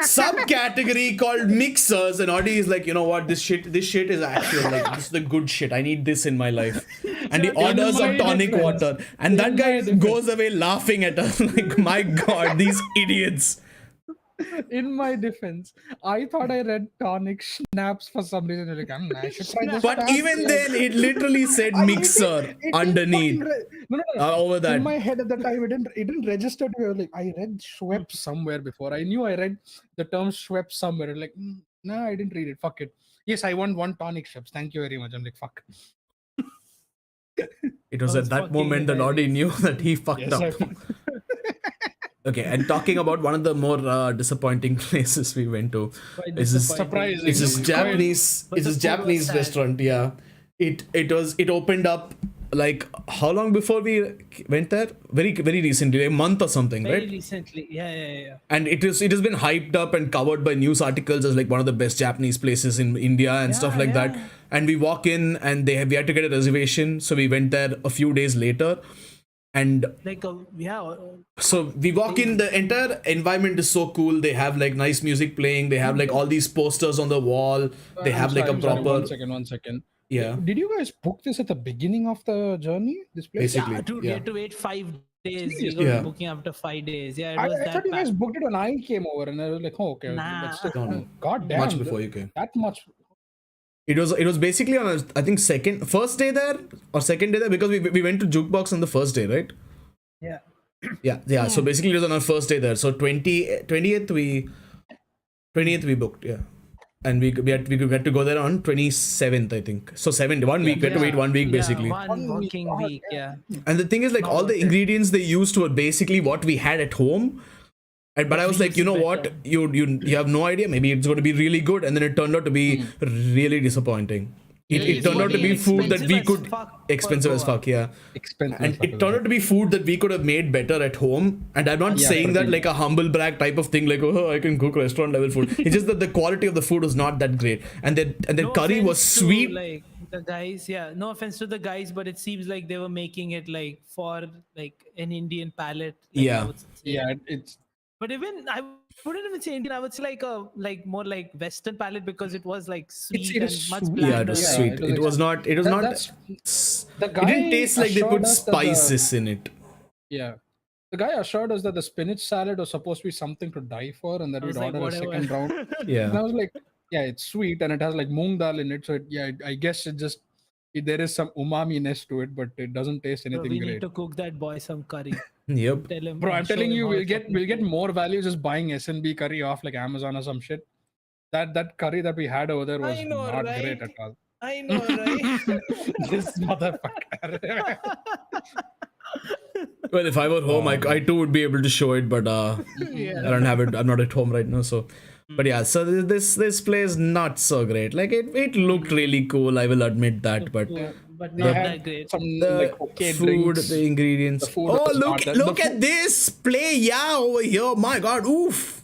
subcategory called mixers, and Audi is like, you know what, this shit is actual, like, this is the good shit. I need this in my life. And he orders a my tonic defense- water, and that in guy my defense- goes away laughing at us like, my god, these idiots. In my defense, I thought I read tonic schnapps for some reason. Like, I should try this. But fast. even then, it literally said mixer It didn't underneath. no, Over that. In my head at the time, it didn't register to me. I was like, I read Schweppes somewhere before. I knew I read the term Schweppes somewhere. Like, no, I didn't read it. Fuck it. Yes, I want one tonic Schweppes. Thank you very much. I'm like, fuck. It was I at was that fucking moment that Audi knew that he fucked Yes, up. I fucked. Okay, and talking about one of the more disappointing places we went to, Quite is this disappointing. Surprising. it's this Quite- Japanese But it's the this food was Japanese sad. restaurant. Yeah, it opened up like how long before we went there? Very recently, a month or something, Very right? recently. Yeah. And it has been hyped up and covered by news articles as like one of the best Japanese places in India and stuff like that. yeah. And we walk in and we had to get a reservation, so we went there a few days later. And Like so we walk in, the entire environment is so cool. They have like nice music playing. They have like all these posters on the wall. They have like a I'm sorry, proper, One second. yeah, Did you guys book this at the beginning of the journey? This place? basically. yeah, dude, we Yeah. had to wait 5 days. We Seriously? got Yeah. booking after 5 days. Yeah, it I was thought that you guys bad. booked it when I came over, and I was like, oh, okay. Nah. That's just, No. God damn. Much before you came. That much. It was basically on I think first day there or second day there, because we went to Jukebox on the first day, right? Yeah. Yeah. So basically it was on our first day there. So 20th we booked, yeah. And we had to go there on 27th, I think. So 1 week. We had to wait 1 week basically. Yeah, one working God, week. Yeah. And the thing is, like, all the ingredients they used were basically what we had at home. But I was like, you know what? You have no idea. Maybe it's going to be really good. And then it turned out to be really disappointing. It turned out to be food that we could... Expensive as fuck, yeah. Expensive. And it turned out to be food that we could have made better at home. And I'm not saying that like a humble brag type of thing, like, oh, I can cook restaurant level food. It's just that the quality of the food was not that great. And then No curry was offense to, sweet. like the guys, yeah. No offense to the guys, but it seems like they were making it like for like an Indian palate. Like, Yeah. I would say. Yeah, it's. But even I wouldn't even say Indian. I would say like more like Western palate, because it was like sweet it and is much sweet. blander. Yeah, it was Yeah, sweet. it was It was not... It was not... that's- the It guy didn't taste like they assured put us that the- spices in it. Yeah. The guy assured us that the spinach salad was supposed to be something to die for, and that I we'd was like, order a whatever. second round. And I Yeah. was like, yeah, it's sweet and it has like moong dal in it. So I guess there is some umami-ness to it, but it doesn't taste Bro, anything we great. need to cook that boy some curry. Yep. Tell him. Bro, I'm show telling him you, how we'll to get fucking more value just buying S&B curry off like Amazon or some shit. That curry that we had over there was I know, not right? great at all. I know, right? This motherfucker. Well, if I were home, I too would be able to show it, but Yeah. I don't have it. I'm not at home right now, so. But yeah, so this play is not so great. Like it looked really cool. I will admit that, but But They not had that great. some the like okay food, drinks. the ingredients. The food Oh, was look! not that- Look the at food- this play, yeah, over here. My God, oof,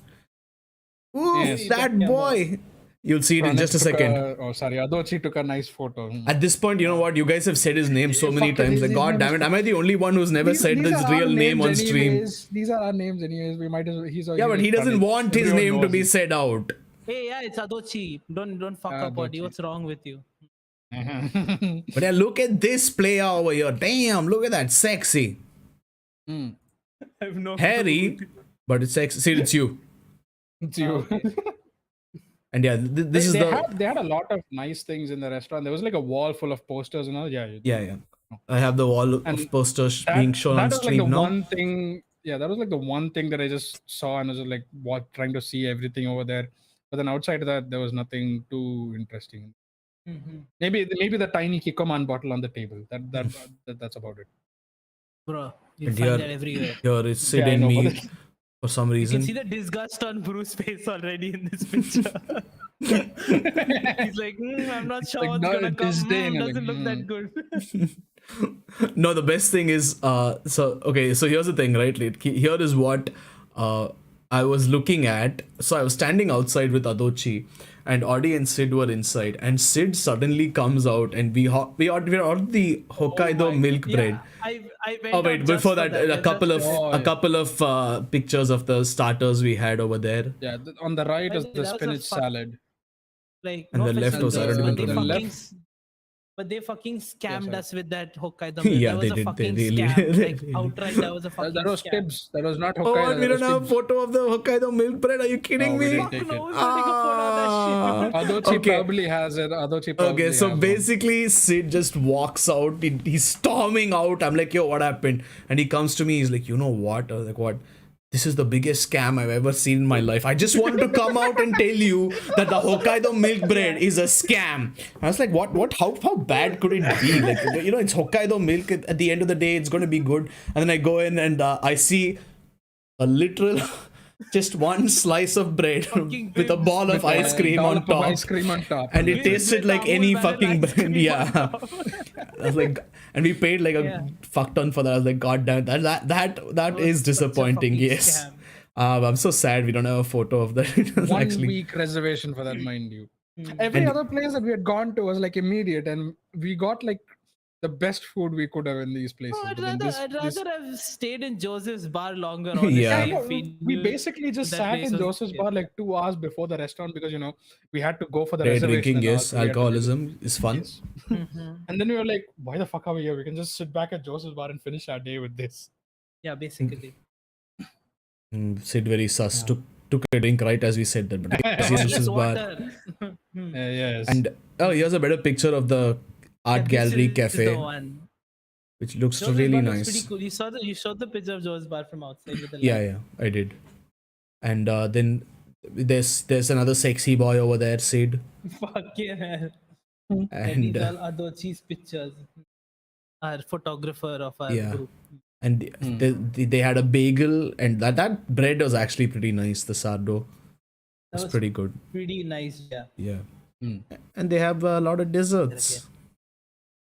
oof, Yes. that boy. You'll see it in just a second. Adochi took a nice photo. At this point, you know what? You guys have said his name so many Fuck it, times. his Like, God name damn is- it! Am I the only one who's never said These this are our real name on names stream? anyways. These are our names anyways. We might as well. Yeah, but he doesn't want his name to be said out. Hey, yeah, it's Adochi. Don't fuck up, buddy. Adochi. What's wrong with you? But yeah, look at this player over here. Damn, look at that, sexy, I have no hairy, but it's sexy. See, it's you. It's you. And yeah, this is they the had a lot of nice things in the restaurant. There was like a wall full of posters and all. yeah. I have the wall And of posters that, being shown that on was like stream the now. one thing. Yeah, that was like the one thing that I just saw and was just like trying to see everything over there. But then outside of that, there was nothing too interesting. Maybe the tiny Kikoman bottle on the table. That's about it. Bro, you And find here- that everywhere. Here it's Sid Yeah, I and know, me but for some You reason. can see the disgust on Bruce's face already in this picture. He's like, I'm not sure like, what's no, gonna come. disdain, like, Doesn't look that good. No, the best thing is so here's the thing, right? Like, here is what I was looking at. So I was standing outside with Adochi, and Audie and Sid were inside, and Sid suddenly comes out, and we ordered the Hokkaido milk bread. I went Oh wait, out just before for that, a couple of Oh, yeah. pictures of the starters we had over there, Yeah, on the right is That the was a spinach salad. like and no the left offense, was I don't the- even but they the remember. fucking left- but they fucking scammed sorry. us with that Hokkaido milk. Yeah, That was they a did. They fucking really- scam. they Like really- outright, that was a fucking That was scam. Tibbs. That was not Oh, Hokkaido. and we that don't was have a Tibbs. photo of the Hokkaido milk bread. Are you kidding No, we me? didn't Fuck take no, it. who's gonna take a photo of that shit? Adochi Okay. probably has it. Adochi probably Okay, so has one. basically, Sid just walks out. He's storming out. I'm like, yo, what happened? And he comes to me. He's like, you know what? I was like, what? This is the biggest scam I've ever seen in my life. I just wanted to come out and tell you that the Hokkaido milk bread is a scam. I was like, what? How bad could it be? Like, you know, it's Hokkaido milk. At the end of the day, it's going to be good. And then I go in and I see a literal, just one slice of bread Fucking with a ball of With a ice cream on dollop of top. ice cream on top. And it With- tasted with like any Amul vanilla fucking ice bread. cream Yeah. on top. I was like, and we paid like a Yeah. fuck ton for that. I was like, God damn, that was is such a disappointing. fucking Yes. scam. I'm so sad we don't have a photo of that. It was 1 actually, week reservation for that, mind you. Mm. Every And- other place that we had gone to was like immediate, and we got like the best food we could have in these places. No, I'd But then rather, this- have stayed in Joseph's bar longer. Honestly, Yeah. Yeah, if we knew basically just that sat place in was- Joseph's bar like 2 hours before the restaurant because we had to go for the day reservation. drinking, and all, yes. so we had to do Alcoholism is fun. this. Mhm. And then we were like, why the fuck are we here? We can just sit back at Joseph's bar and finish our day with this. Yeah, basically. Sid very sus. Took a drink right as we said that. But yes, Oh, this yes, is bar. water. Yes. And here's a better picture of the art Yeah, gallery this is the cafe, one. which looks Joseph's really bar looks nice. Pretty cool. You showed the picture of Joseph's bar from outside with the light. Yeah, I did. And then there's another sexy boy over there, Sid. Fucking hell. And these And all Adochi's pictures. Our photographer of our Yeah. group. and they had a bagel, and that bread was actually pretty nice. The sardo was was pretty good. Pretty nice. Yeah. Yeah. Mm. And they have a lot of desserts.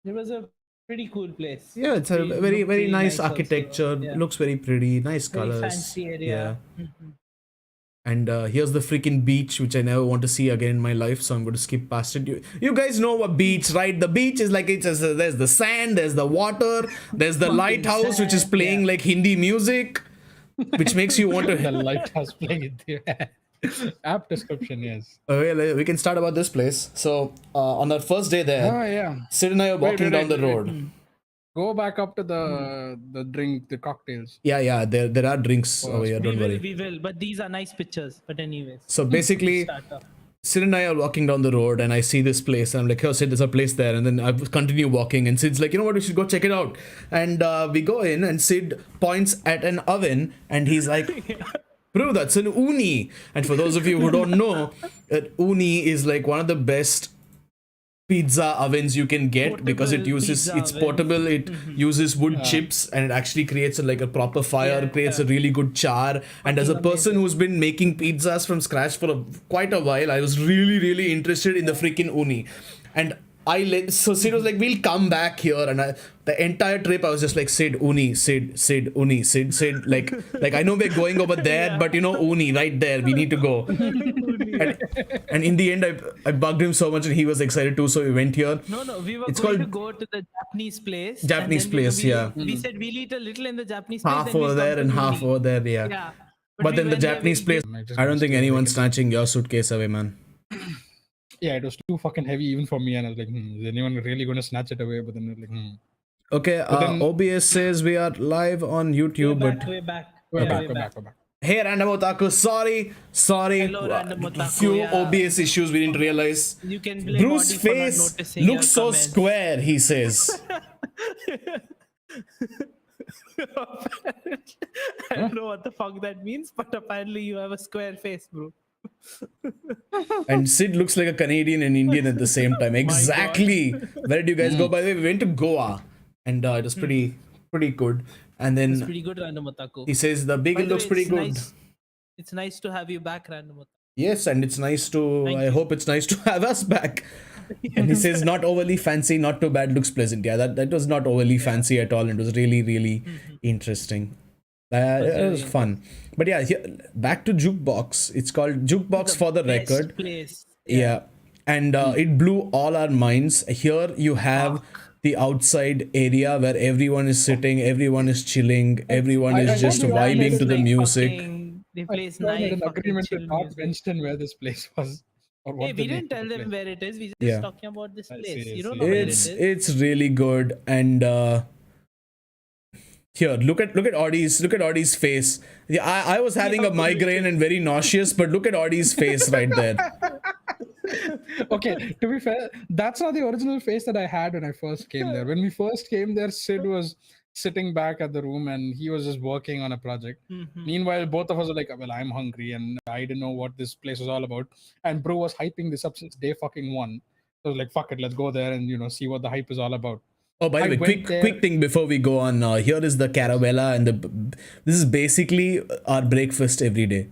It was a pretty cool place. Yeah, it's a Pretty- very looked very pretty nice also. architecture. Yeah. Looks very pretty. Nice Very colors. fancy area. Mhm. And here's the freaking beach, which I never want to see again in my life, so I'm going to skip past it. You guys know a beach, right? The beach is like there's the sand, there's the water, there's the lighthouse, which is sand, playing yeah. like Hindi music, which makes you want The to. lighthouse playing it there. App description, yes. Okay, we can start about this place. So on our first day there, Oh, yeah. Sid and I are walking down the wait. road. Go back up to the drink, the cocktails. Yeah, there are drinks over here. Don't worry. We will. But these are nice pictures. But anyways. So basically, Start off. Sid and I are walking down the road, and I see this place, and I'm like, "Oh, Sid, there's a place there." And then I continue walking, and Sid's like, "You know what? We should go check it out." And we go in, and Sid points at an oven, and he's like, "Bro, that's an uni." And for those of you who don't know, an uni is like one of the best pizza ovens you can get because it Portable uses pizza it's oven. portable, it uses wood chips, and it actually creates like a proper fire, Yeah, creates a really good char. And as a person who's been making pizzas from scratch for quite a while, I was really interested in the freaking uni. And so Sid was like, "We'll come back here," and the entire trip I was just like, "Sid, uni, Sid, uni, Sid," like I know we're going over there, but uni right there, we need to go. And in the end, I bugged him so much, and he was excited too, so we went here. No, we were It's going to called- go to the Japanese place. Japanese and then place, yeah. We said we'll eat a little in the Japanese place. Half then we'll over come there to and uni. half over there, yeah. Yeah. But we then the went there, Japanese we place, I just I don't wanna think stay anyone's like snatching your suitcase away, man. Yeah, it was too fucking heavy even for me, and I was like, is anyone really going to snatch it away? But then I was like, Okay, then- OBS says we are live on YouTube, Way but back, way back. We're Yeah, back, way we're back, we're back. hey, Random Otaku, sorry. Hello, Random Otaku, Few yeah. OBS issues we didn't realize. You can blame Bruce's Audie for not face noticing looks your so comments. square, he says. I don't know what the fuck that means, but apparently you have a square face, bro. And Sid looks like a Canadian and Indian at the same time. Exactly. Where did you guys go? By the way, we went to Goa, and it was pretty good. And It's then pretty good, Random Otaku. he says the By bagel the looks way, pretty it's good. nice- It's nice to have you back, Random Otaku. Yes, and it's nice to. Thank I you. hope it's nice to have us back. And he says, not overly fancy, not too bad, looks pleasant. Yeah, that was not overly fancy at all. It was really interesting. It was fun. But yeah, here, back to Jukebox. It's called Jukebox for the Best record. place. Yeah. And it blew all our minds. Here you have the outside area where everyone is sitting, everyone is chilling, everyone I is thought just we all made vibing Nice, to it. the like music. fucking. They I plays thought we made nice an fucking agreement to chill not music. mention where this place was or Hey, what the we name didn't of tell the them place. where it is. We just Yeah. talking about this I place. see, I You don't see. know where it It's is. it's really good. And here, look at Audie's face. Yeah, I was See having how a good it migraine is. and very nauseous, but look at Audie's face right there. Okay, to be fair, that's not the original face that I had when I first came there. When we first came there, Sid was sitting back at the room and he was just working on a project. Mhm. Meanwhile, both of us were like, well, I'm hungry and I didn't know what this place was all about. And Bro was hyping this up since day fucking one. So I was like, fuck it, let's go there and see what the hype is all about. Oh, by the I way, went there. quick thing before we go on. Here is the caravella, and this is basically our breakfast every day.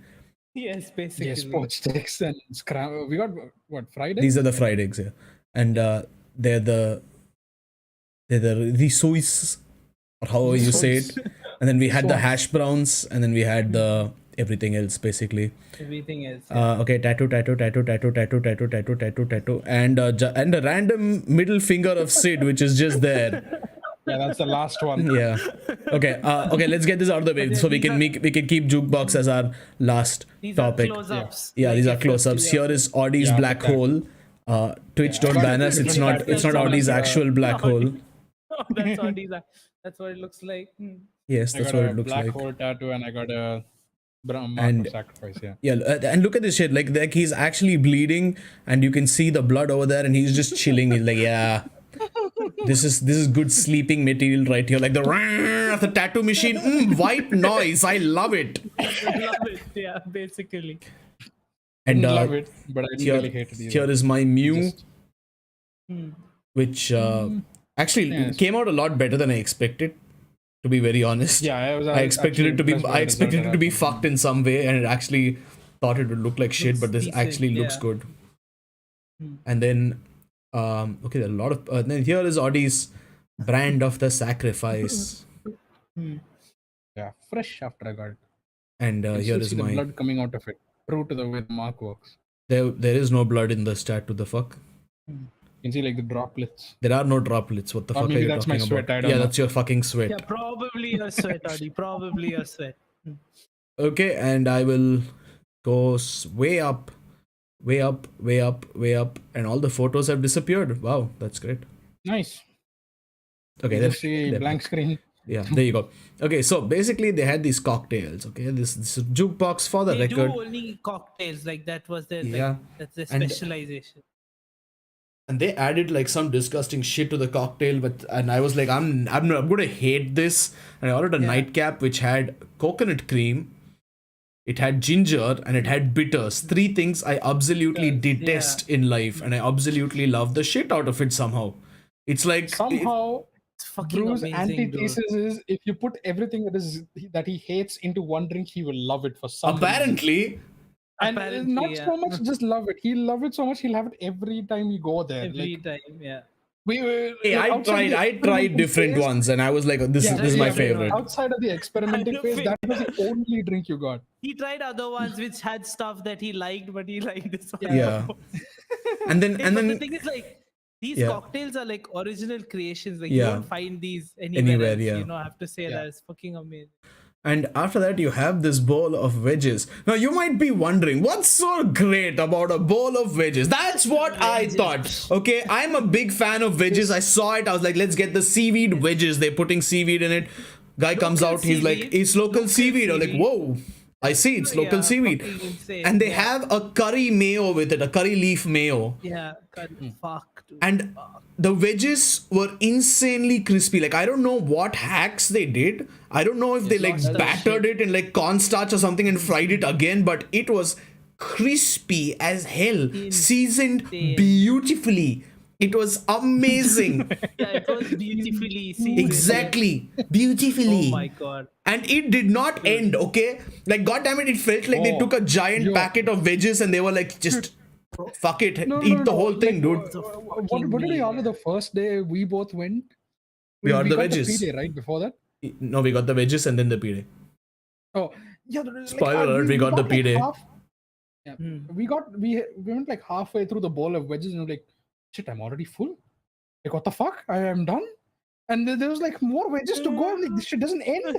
Yes, Yes, basically. poached sticks and scram. We got what fried These are eggs? the fried eggs here, and they're the rissois, or however you say it. Rissois. And then we had the Swans. hash browns, and then we had the everything else basically. Everything else. Okay, tattoo, and and a random middle finger of Sid, which is just there. Yeah, that's the last one. Yeah. Okay. Okay. Let's get this out of the way But so we these can are- keep jukebox as our last These topic. are close-ups. Yeah, like these are if close-ups. you're- Here is Audie's Yeah, black but that- hole. Twitch, Yeah, don't but ban us. it's It's not Audie's actual black hole. Oh, that's what these are. That's what it looks like. Yes, I that's got what a it looks black like. hole tattoo and I got a mark And- of sacrifice. Yeah. Yeah, and look at this shit. Like he's actually bleeding, and you can see the blood over there, and he's just chilling. He's like, yeah, this is good sleeping material right here. Like the tattoo machine, white noise. I love it. I love it. Yeah, basically. And Didn't love it, but I didn't here, really hate it either. here is my Mew, Just- which actually Yes. came out a lot better than I expected. To be very honest, yeah, I was. I expected it to be. impressed by I the expected result it of to be that. fucked in some way, and it actually thought it would look like shit. Looks But this decent, actually looks yeah. good. Hmm. And then, okay, there are a lot of. Then here is Audie's brand of the sacrifice, Yeah, fresh after I got it. and You can here still is see the my. blood coming out of it. True to the way the mark works. There is no blood in the stat. To the fuck. You can see like the droplets. There are no droplets. What the Or fuck are maybe you that's my talking sweat, about? I don't Yeah, know. that's your fucking sweat. Yeah, probably a sweat, Adi. Probably a sweat. Okay, and I will go way up, way up, way up, way up, and all the photos have disappeared. Wow, that's great. Nice. Okay, You then just see blank screen. yeah, there you go. Okay, so basically they had these cocktails. Okay, this jukebox for the They do record, only cocktails. Like that was their. Yeah. Like, that's their And- specialization. and they added like some disgusting shit to the cocktail. But and I was like, I'm gonna hate this. And I ordered a Yeah. nightcap which had coconut cream. It had ginger and it had bitters. Three things I absolutely detest in life, and I absolutely love the shit out of it somehow. It's like Somehow, It's fucking Brew's amazing, dude. antithesis is if you put everything that he hates into one drink, he will love it for some reason. apparently, And Apparently, not yeah. so much just love it. He'll love it so much he'll have it every time we go there. Every Like time, yeah. we were hey, I outside the tried experimenting different phase- ones, and I was like, this Yeah, is my yeah, favorite. Outside of the experimenting I phase, know that was the only drink you got. He tried other ones which had stuff that he liked, but he liked this one. Yeah. And then But the thing is, like, these Yeah. cocktails are like original creations. Like, Yeah. you don't find these anywhere, Anywhere, else. yeah. You know, I have to say Yeah. that it's fucking amazing. And after that, you have this bowl of wedges. Now, you might be wondering, what's so great about a bowl of wedges? That's what I thought. Okay, I'm a big fan of wedges. I saw it. I was like, let's get the seaweed wedges. They're putting seaweed in it. Guy comes Local out. He's like, seaweed. it's local seaweed. I'm like, seaweed. whoa. I see, it's local Yeah, seaweed. fucking insane, And they yeah. have a curry mayo with it, a curry leaf mayo. Yeah, God, fuck, dude. And the wedges were insanely crispy. Like, I don't know what hacks they did. I don't know if they like lots of battered it in like cornstarch or something and fried it again, but it was crispy as hell, seasoned Insane. beautifully. It was amazing. Yeah, it was beautifully seasoned. Exactly. Beautifully. Oh my god. And it did not end, okay? Like, goddammit, it felt like they Oh, took a giant yo. packet of wedges and they were like, just fuck it, No, eat no, the no, whole like, thing, dude. What did we order the first day we both went? We ordered the got wedges. The P-Day, right? Before that? No, we got the wedges and then the pide. Oh, yeah. Spoiler alert, we got the bought like P-Day. Yeah. Hmm. We went like halfway through the bowl of wedges and we're like, shit, I'm already full. Like, what the fuck? I am done. And there was like more wedges to go. I'm like, this shit doesn't end.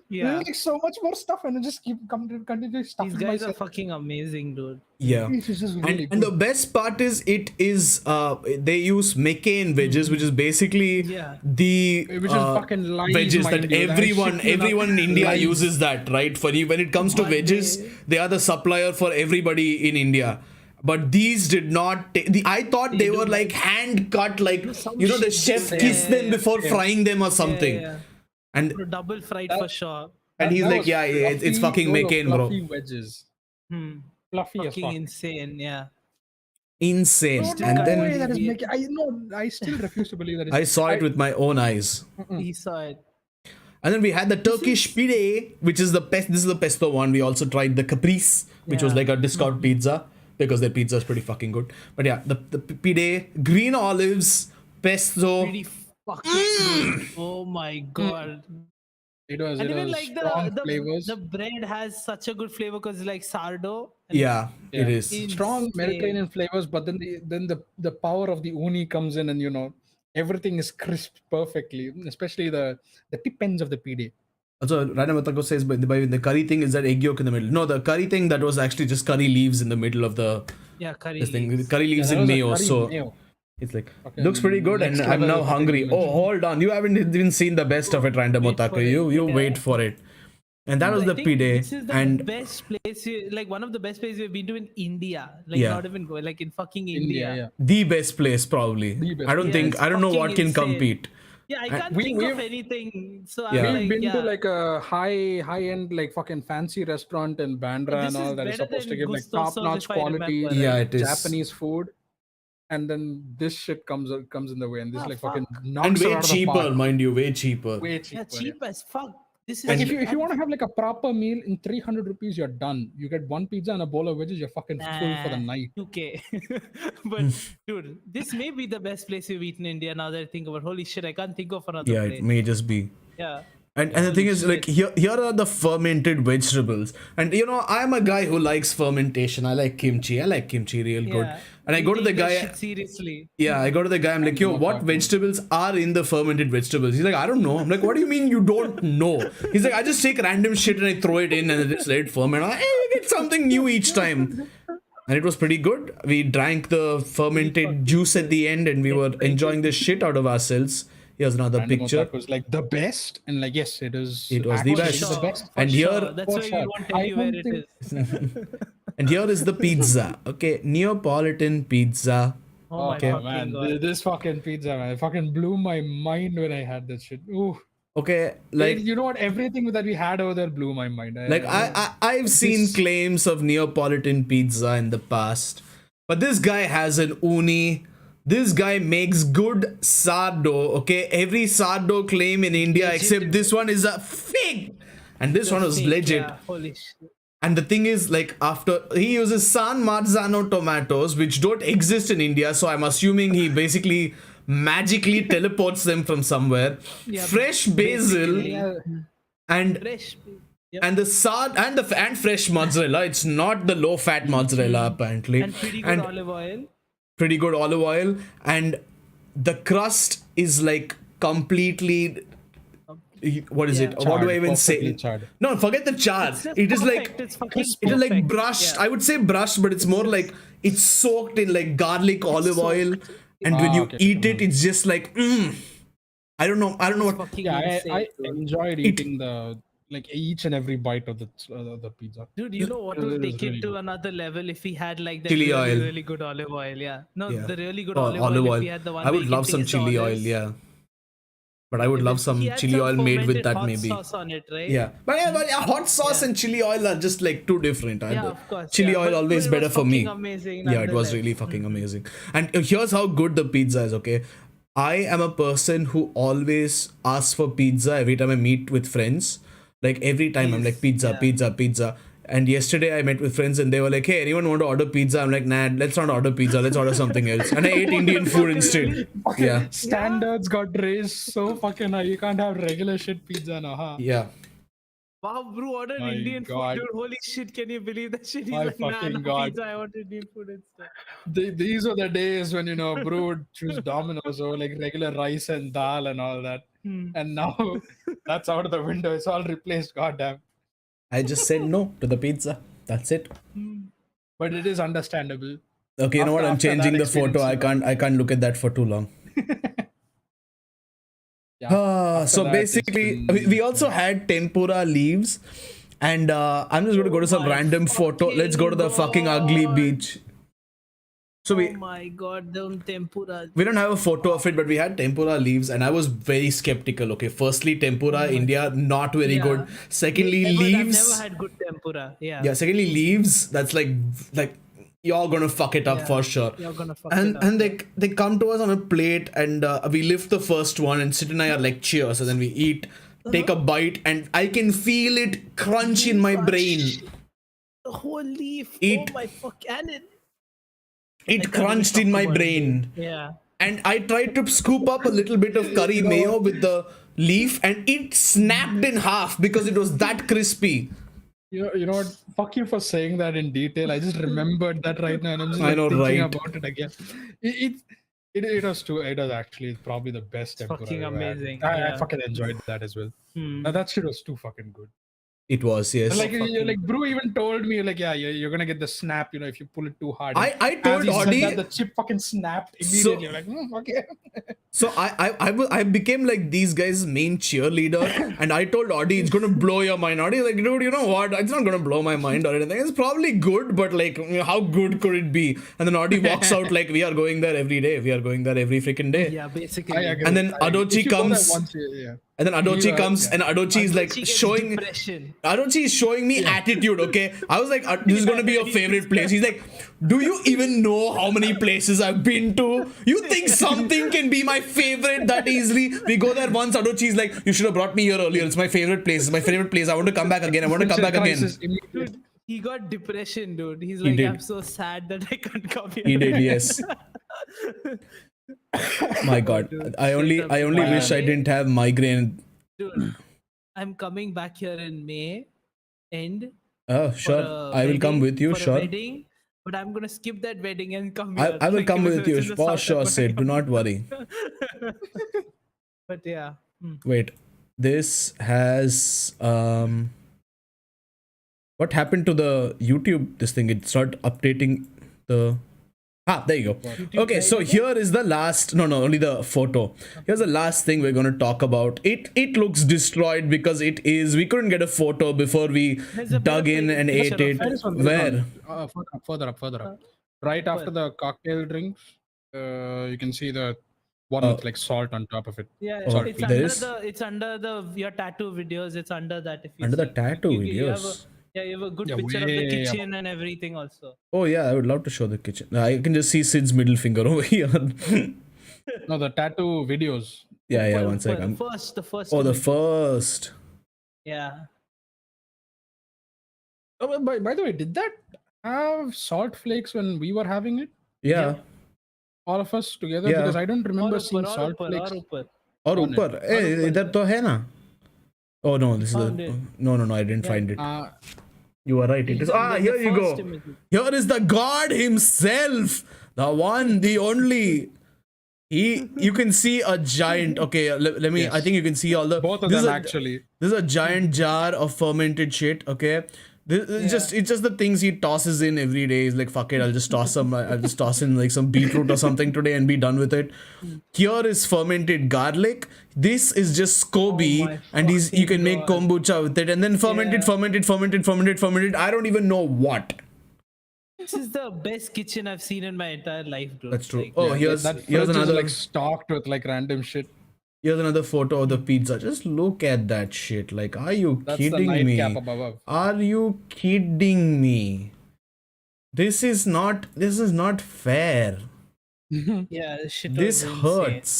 Yeah. There's like so much more stuff, and I just continue These stuffing guys are myself. fucking amazing, dude. Yeah. It's just really And the good. best part is they use McCain wedges, which is basically Yeah. the Which is fucking lies, wedges mind that you. That everyone shit, everyone in India lies. uses that, right? For you, when it comes to But wedges, they are the supplier for everybody in India. But these did not. I thought they do were like hand cut, like some you know, the shit. chef Yeah, kissed them yeah, before yeah. frying them or Yeah, something. yeah. And Double fried That- for sure. he's That like, was yeah, it's fluffy. fucking Those were McCain, bro. fluffy wedges. Hmm. Fluffy as Fucking fuck. insane. Yeah. Insane. No, And no then way that is we- making. I still refuse to believe that. I saw it with my own eyes. He saw it. And then we had the Turkish pide, which is the best. This is the pesto one. We also tried the caprese, which was Yeah. like a discount pizza because their pizza is pretty fucking good. But yeah, the pide, green olives, pesto. Pretty fucking good. Oh my god. It was. And It even was like strong flavors. the bread has such a good flavor because it's like sourdough. And Yeah, it Yeah. is. Strong insane. Mediterranean flavors, but then the power of the uni comes in, and everything is crisp perfectly, especially the tip ends of the PD. Also, Rana Matako says, by the curry thing is that egg yolk in the middle. No, the curry thing that was actually just curry leaves in the middle of the Yeah, curry. this thing. leaves. Curry leaves that in was a mayo. curry So mayo. it's like Fucking looks pretty good, and next I'm level now fucking hungry. dimension. Oh, hold on, you haven't even seen the best of it, Random Wait for Otaku. it. You Yeah. wait for it. And that was I the think pide, This is the and best place, like one of the best places we've been to in India. Like Yeah. not even go, like in fucking India, India. yeah. the best place probably. The best I don't Yeah, think it's I don't know fucking what can insane. compete. Yeah, I And can't we- think of we've- anything. So Yeah. I'm We've like, been yeah. to like a high end, like fucking fancy restaurant in Bandra This and all is that is better supposed to than give like Gusto's, top notch if I quality remember, Yeah, right? it is. Japanese food, and then this shit comes in the way, and this Ah, like fucking fuck. knocks And it way out of the cheaper, park. mind you, way cheaper. Way Yeah, cheaper. cheap as fuck. This is Like And- if you want to have like a proper meal in 300 rupees, you're done. You get one pizza and a bowl of wedges, you're fucking full for the night. 2K. But dude, this may be the best place we've eaten in India now that I think about. Holy shit, I can't think of another Yeah, place. it may just be. Yeah. And the thing Holy is, like, here are the fermented vegetables. And I'm a guy who likes fermentation. I like kimchi. I like kimchi real good. Yeah. And I You go to the take that guy. shit seriously. Yeah, I go to the guy. I'm like, yo, what vegetables are in the fermented vegetables? He's like, I don't know. I'm like, what do you mean you don't know? He's like, I just take random shit and I throw it in and I just let it ferment. I'm like, hey, we get something new each time. And it was pretty good. We drank the fermented juice at the end and we were enjoying the shit out of ourselves. Here's another Random picture. Otaku was like the best, and like yes, it is. It was the actually best. The best. And For here- sure. That's For why sure. we won't tell I you where don't it is. And here is the pizza. Okay, Neapolitan pizza. Oh my Okay. fucking Man, god. this fucking pizza, man, it fucking blew my mind when I had that shit. Ooh, Okay, like you know what? Everything that we had over there blew my mind. I've seen This- claims of Neapolitan pizza in the past, but this guy has an uni. This guy makes good sourdough. Okay, every sourdough claim in India except this one is a fake, and this one was Fake, legit. yeah. Holy shit. And the thing is, like, after he uses San Marzano tomatoes, which don't exist in India, so I'm assuming he basically magically teleports them from somewhere. Yeah, Fresh basil basically. and Fresh. Yep. and the and fresh mozzarella. It's not the low fat mozzarella apparently, And pretty good olive oil. pretty good olive oil, and the crust is like completely. What is Yeah. it? What do I even Perfectly say? charred. No, forget the char. It's just It is perfect. like It's fucking it is like perfect. brushed. Yeah. I would say brushed, but it's more like it's soaked in like garlic olive oil, and when you okay. eat it, it's just like I don't know. I don't know what. Fucking Yeah, insane, I dude. enjoyed eating the like each and every bite of the pizza. Dude, you know what It will was take really it to good. another level if he had like the Chili really, oil. really good olive oil. Yeah. No, Yeah. the really good Oh, olive oil. If he had the one I where would you love can some taste the chili oil. olives. Yeah, but I would If love he some had chili some oil made with fermented that hot maybe. sauce on it, right? Yeah, but hot sauce Yeah. and chili oil are just like two different. Yeah, of course. Chili yeah. oil But always it better was for me. fucking Amazing, Yeah, it was nonetheless. really fucking amazing. And here's how good the pizza is. Okay, I am a person who always asks for pizza every time I meet with friends. Like every time I'm like pizza, yeah. pizza, pizza. And yesterday I met with friends and they were like, "Hey, anyone want to order pizza?" I'm like, "Nah, let's not order pizza. Let's order something else." And I ate Indian food instead. Yeah, Standards got raised so fucking high. You can't have regular shit pizza now, huh? yeah. Wow, bro, ordered My Indian God. food, dude. Holy shit, can you believe that shit? He's My like, nah, fucking no God. pizza, I want Indian food instead. These are the days when, Bro would choose Domino's over like regular rice and dal and all that. And now that's out of the window. It's all replaced. Goddamn. I just said no to the pizza. That's it. But it is understandable. Okay, you know what? I'm After that changing the photo. experience, I can't look at that for too long. Yeah. After So that, it's basically, been- we also had tempura leaves, and I'm just going to go to some my random photo. Let's go to the fucking ugly God. beach. So Oh we my god, the tempura. we don't have a photo of it, but we had tempura leaves, and I was very skeptical. Okay, firstly, tempura India not very Yeah. good. Secondly, I've leaves. never had good tempura. Yeah. Yeah, secondly, leaves. That's like you're gonna fuck it up Yeah, for sure. you're gonna fuck and it up, and yeah. they come to us on a plate, and we lift the first one, and Sid and I are like, cheers, and then we eat, take a bite, and I can feel it crunch in my brain. The whole leaf. It- Oh my fuck! And it It crunched in my brain. Yeah. And I tried to scoop up a little bit of curry mayo with the leaf, and it snapped in half because it was that crispy. You know what? Fuck you for saying that in detail. I just remembered that right now, and I'm just I know, thinking right? about it again. It was too. It was actually probably the best tempura. fucking I've ever had. amazing, I yeah. fucking enjoyed that as well. That shit was too fucking good. It was, yes. Like Bro even told me like, yeah, you're gonna get the snap. If you pull it too hard. I And told as he said Audie- that, the chip fucking snapped immediately. Like, okay. So I became like these guys' main cheerleader, and I told Audie it's gonna blow your mind. Audie's like, dude, you know what? It's not gonna blow my mind or anything. It's probably good, but like, how good could it be? And then Audie walks out like, we are going there every day. We are going there every freaking day. Yeah, basically. I agree. And then I agree. Adochi If you go there comes- once, yeah. And then Adochi comes, yeah. and Adochi is like She gets showing. depression. Adochi is showing me attitude, okay? I was like, this is gonna be your favorite place. He's like, do you even know how many places I've been to? You think something can be my favorite that easily? We go there once, Adochi is like, you should have brought me here earlier. It's my favorite place. It's my favorite place. I want to come back again. I want to come back again. Crisis immediate. Dude, he got depression, dude. He's like, did. I'm so sad that I can't come here. He did, yes. My God, Dude, I only straight up. wish I didn't have migraine. Dude, I'm coming back here in May end. Oh, for sure. a I will come wedding- with you, for a sure. wedding, but I'm gonna skip that wedding and come here. I will Like, come it's with you in the for south, sure, I'm gonna Sid. Do come. not worry. But yeah. Wait, this has what happened to the YouTube this thing? It's not updating the there you go. Okay, so here is the last only the photo. Here's the last thing we're gonna talk about. It looks destroyed because we couldn't get a photo before we There's a bit dug of, in like, and picture ate of it. it. This one, Where? Further up. Right after the cocktail drinks, you can see the one with like salt on top of it. Yeah, Oh, it's there under is? it's under your tattoo videos. It's under that. If you Under the see. tattoo You have videos. you have a good Yeah, picture of the way kitchen and everything also. Oh yeah, I would love to show the kitchen. I can just see Sid's middle finger over here. No, the tattoo videos. yeah, For- one for second. The first. Oh, the image. first. Yeah. Oh, by the way, did that have salt flakes when we were having it? Yeah. All of us together? Yeah. Because I don't remember Or seeing upper, salt or flakes. upper. और On it. ऊपर ए इधर तो है ना oh no this is Found the it. no I didn't find it Uh, you are right it is The here you go first image. here is the god himself the one the only you can see a giant okay let me Yes. I think you can see all the both of this them is actually. this is a giant jar of fermented shit okay it's just the things he tosses in every day. He's like, fuck it, I'll just toss in like some beetroot or something today and be done with it. Here is fermented garlic. This is just SCOBY, my and you can make fucking kombucha with it, and then fermented. I don't even know what. This is the best kitchen I've seen in my entire life, dude. That's true. Like, Oh, here's That here's fridge is another like stocked with like random shit. here's another photo of the pizza. Just look at that shit. Like, are you That's the kidding me? nightcap above. Are you kidding me? This is not fair. yeah, this shit. This was insane. hurts.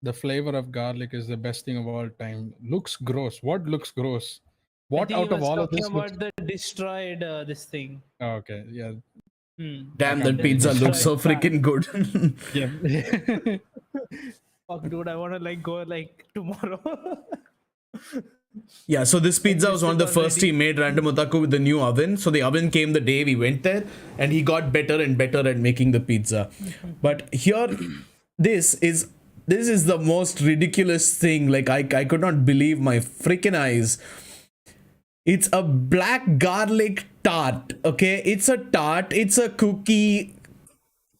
The flavor of garlic is the best thing of all time. Looks gross. What looks gross? I What think he out of was all of talking this looks... about the destroyed this thing. Oh, okay, yeah. Damn, Okay, that pizza that's looks so right. freaking good. Yeah. Fuck, dude, I want to like go like tomorrow. Yeah, so this pizza was one of the first he made, Random Otaku, with the new oven. So the oven came the day we went there, and he got better and better at making the pizza. But here, this is this is the most ridiculous thing. Like I could not believe my freaking eyes. It's a black garlic tart. Okay, it's a tart. It's a cookie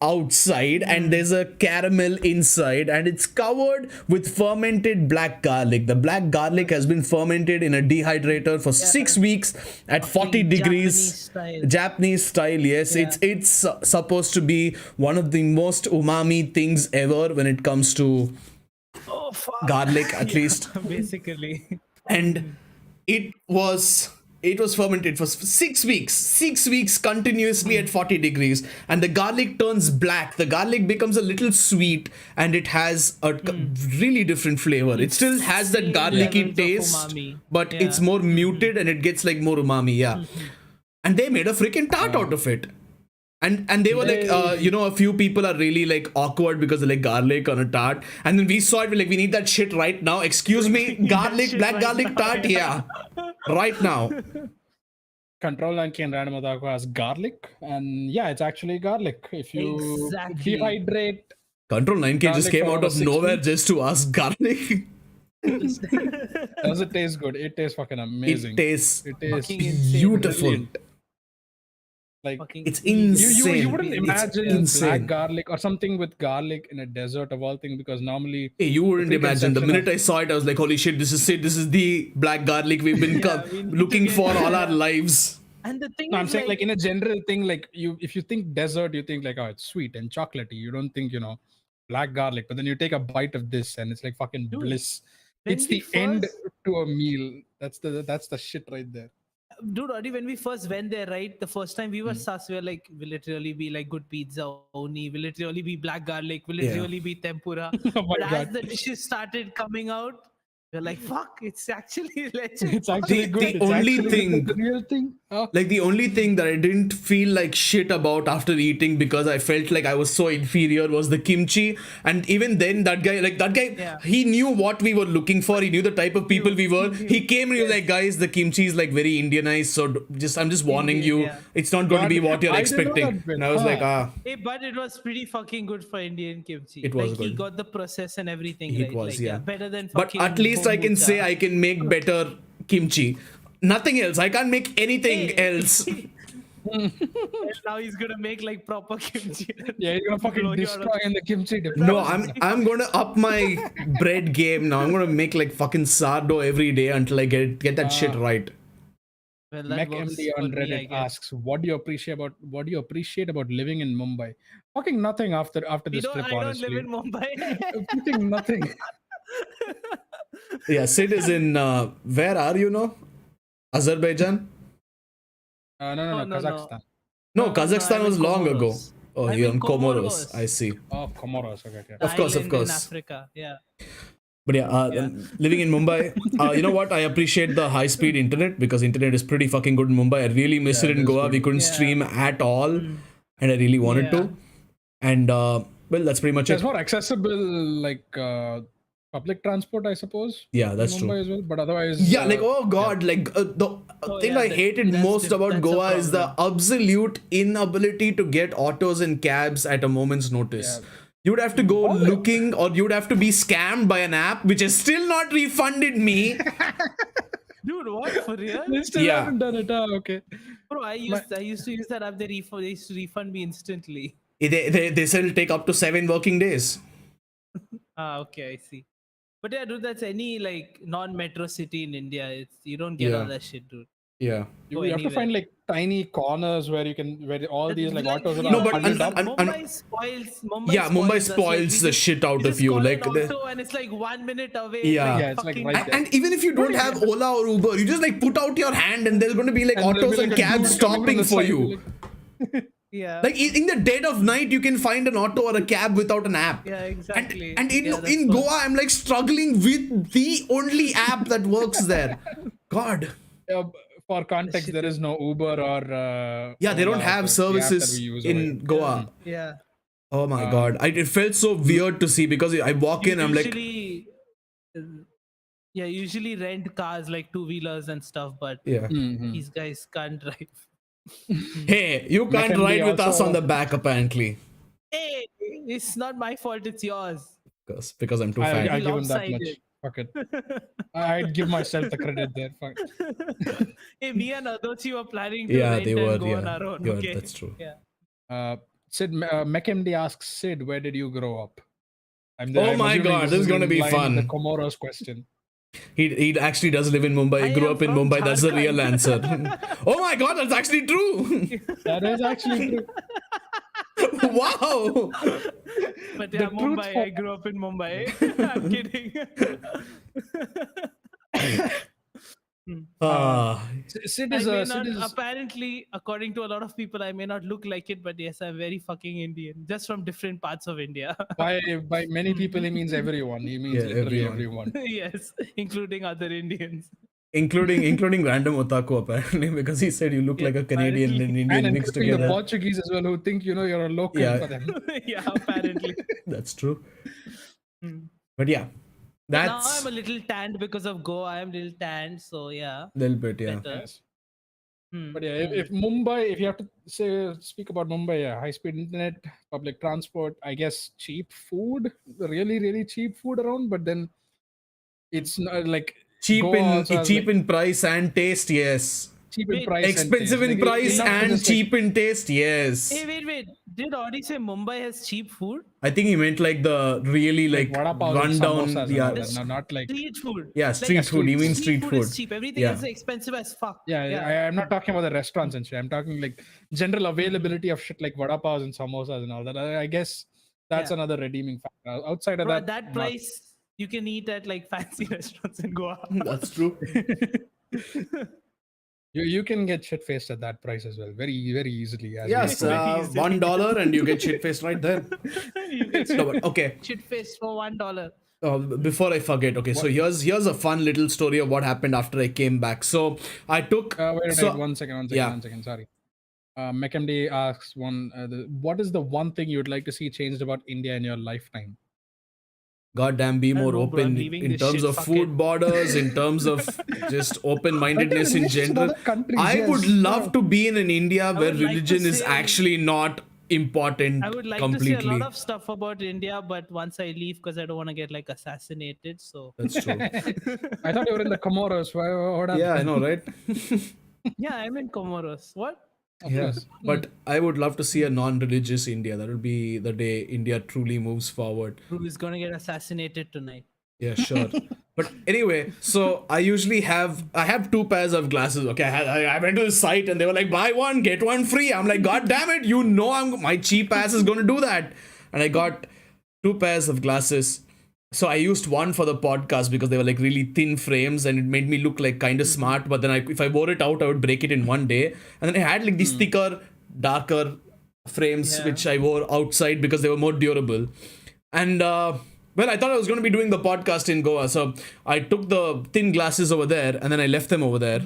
outside and there's a caramel inside, and it's covered with fermented black garlic. The black garlic has been fermented in a dehydrator for 6 weeks at 40 degrees. Japanese style, yes. Yeah. It's supposed to be one of the most umami things ever when it comes to Oh fuck. garlic, at least. Basically. And it was fermented for 6 weeks continuously at 40 degrees, and the garlic turns black. The garlic becomes a little sweet, and it has a really different flavor. It still has that Same garlicky levels of taste, umami. but Yeah. it's more muted and it gets like more umami. Yeah. And they made a freaking tart out of it. And they were like, a few people are really like awkward because they like garlic on a tart. And then we saw it, we're like, we need that shit right now. Excuse me, garlic, shit black right garlic now, tart, yeah. Right now. Control Lanky and Random Otaku has garlic, and yeah, it's actually garlic. If you Exactly. dehydrate, Control 9K just Garlic came for out over of 6 nowhere weeks. just to ask garlic. does it taste good? It tastes fucking amazing. It tastes It tastes Fucking insane. beautiful. brilliant. Like Fucking It's sweet. insane. you wouldn't It's imagine insane. black garlic or something with garlic in a desert of all things, because normally Hey, you wouldn't imagine. The preconception minute I saw it, I was like, holy shit, this is it. This is the black garlic we've been we need looking to for get- all our lives. And the thing No, I'm is, saying like in a general thing, like if you think desert, you think like, oh, it's sweet and chocolatey. You don't think, black garlic. But then you take a bite of this and it's like fucking Dude, bliss. when It's we the end first- to a meal. That's the shit right there. dude, Adi, when we first went there, right? The first time we were sus, we were like, will it really be like good pizza only? Will it really be black garlic? Will it Yeah. really be tempura? Oh my But as God. the dishes started coming out, we're like, fuck, it's actually legit. It's actually The- good. the It's only actually thing- the real thing. Oh. Like the only thing that I didn't feel like shit about after eating, because I felt like I was so inferior, was the kimchi. And even then, that guy, Yeah. he knew what we were looking for. He knew the type of people we were. He came and he was like, guys, the kimchi is like very Indianized. So I'm just warning Indian, you, yeah. it's not going to be God, what you're I didn't know expecting. that bit. And I was like, Hey, but it was pretty fucking good for Indian kimchi. It was like he good. got the process and everything It right. was, like, yeah. better than but fucking at least I can say kombucha. I can make better kimchi. Nothing else. I can't make anything Hey. else. And now he's gonna make like proper kimchi. Yeah, you're gonna Blow fucking you out of- destroy in the kimchi dip. No, I'm gonna up my bread game now. I'm gonna make like fucking sourdough every day until I get that shit right. Well, that Mech works MD for on me, I Reddit guess. asks, "What do you appreciate about living in Mumbai?" Fucking nothing after this trip, I don't honestly. live in Mumbai. Fucking nothing. Yeah, Sid is in where are you now? Azerbaijan? No, Oh, no, no. Kazakhstan. No, No, Kazakhstan I'm in was long ago. Comoros. Oh, I'm you're in in Comoros. Comoros. I see. Oh, Comoros. Okay. Of course, Island in course. Africa. Yeah. But yeah, living in Mumbai, you know what? I appreciate the high-speed internet, because internet is pretty fucking good in Mumbai. I really miss Yeah, it it in is Goa. good. We couldn't Yeah. stream at all, and I really wanted Yeah. to. And well, that's pretty much There's it. more accessible, like public transport, I suppose. Yeah, that's in Mumbai true. as well. But otherwise, Yeah, like oh god, like the thing I hated that's most about that's a Goa is the problem. absolute inability to get autos and cabs at a moment's notice. Yeah. You would have to go looking, or you'd have to be scammed by an app which has still not refunded me. Dude, what for real? they still Yeah. haven't done it. Okay. Bro, I used to use that app. They used to refund me instantly. They said it'll take up to 7 working days. Ah, okay, I see. But yeah, dude, that's any like non-metro city in India. It's you don't get Yeah. all that shit, dude. Yeah. Go You have to anywhere. find like tiny corners where all these like autos are No, but bundled up. Mumbai spoils. Mumbai Yeah, Mumbai us, like, spoils we the just- shit out we of just you. call Like an the, auto and it's like 1 minute away. Yeah. Yeah, it's like fucking- right there. and even if you don't have Ola or Uber, you just like put out your hand and there's going to be like And there'll autos be, and like, a cabs dude coming from stopping the for side, you. Yeah. Like in the dead of night, you can find an auto or a cab without an app. Yeah, exactly. And in Yeah, that's in what- Goa, I'm like struggling with the only app that works there. God. For context, shit there is no Uber or Yeah, they don't Ola, have the app that we services use in over here. Goa. Yeah. Oh my God. It felt so weird to see, because I walk in, I'm like, Usually, Yeah, usually rent cars like two-wheelers and stuff, but Yeah. Mhm. these guys can't drive. Hey, you can't McMD ride with us on also- the back apparently. Hey, it's not my fault, it's yours. Because I'm too I'll fat. give him that much. Lopsided. Fuck it. I'd give myself the credit there. Fuck. Hey, me and Adochi were planning to Yeah, rent they and were. go on Yeah, our own. yeah, Okay. that's true. Yeah. Sid McMD asks Sid, where did you grow up? Oh my assuming God, this is gonna in be line with fun. The Comoros question. He actually does live in Mumbai. I He grew am up in from Mumbai. That's the real Jharkhand. answer. Oh my God, that's actually true. That is actually true. Wow. But The yeah, truth Mumbai. for- I grew up in Mumbai. I'm kidding. Ah, Sid I is may a not, Sid is apparently, according to a lot of people, I may not look like it, but yes, I'm very fucking Indian, just from different parts of India. by many people he means everyone. He means Yeah, literally everyone. everyone. Yes, including other Indians. including random otaku apparently, because he said you look Yeah, like a Canadian and apparently. Indian And mixed including the together. Portuguese as well, who think you're a local Yeah. for them. Yeah, apparently. That's true. Hmm. But yeah, But now that's I'm a little tanned because of Goa. I'm a little tanned, so yeah, little bit. Yeah. better. Yes. Hmm. But yeah, if Mumbai, if you have to speak about Mumbai, yeah, high speed internet, public transport, I guess cheap food, really, really cheap food around, but then it's not like Cheap Goa in also has, cheap like, in price and taste. Yes. cheap in Wait, price Expensive and in taste. price Enough to and just, like, cheap in taste. Yes. Hey, wait. Did Audi say Mumbai has cheap food? I think he meant like the really like vada pav and rundown. samosas and Yeah. all that. No, not like Street food. Yeah, street food. You mean street food? is cheap. Everything Yeah. else is expensive as fuck. I'm not talking about the restaurants and shit. I'm talking like general availability of shit like vada pavs and samosas and all that. I guess that's Yeah. another redeeming factor. Outside of Bro, that, at that not- price, you can eat at like fancy restaurants in Goa. That's true. you can get shit faced at that price as well, very very easily. As we Yes, know. $1 and you get shit faced right there. You get No, but okay. shit faced for $1. Before I forget, okay, so here's a fun little story of what happened after I came back. So I took. Wait, one second. yeah. One second. Sorry. McMD asks what is the one thing you'd like to see changed about India in your lifetime? Goddamn, be I don't more know, bro, I'm open leaving in this terms shit, of fuck food it. borders, in terms of just open-mindedness in Relations with general. other countries, I yes, would love to be in an India where would like to religion is say- actually not important I would like completely. to say a lot of stuff about India, but once I leave, because I don't want to get like assassinated. So That's true. I thought you were in the Comoros. What happened? Yeah, I know, right? yeah, I'm in Comoros. What? Of Yeah, course. but I would love to see a non-religious India. That will be the day India truly moves forward. Who is gonna get assassinated tonight? Yeah, sure. But anyway, so I have two pairs of glasses. Okay, I went to the site and they were like, buy one get one free. I'm like, God damn it, you know my cheap ass is going to do that. And I got two pairs of glasses. So I used one for the podcast because they were like really thin frames and it made me look like kind of smart. But then if I wore it out, I would break it in one day. And then I had like these thicker, darker frames Yeah. which I wore outside because they were more durable. And well, I thought I was going to be doing the podcast in Goa. So I took the thin glasses over there and then I left them over there.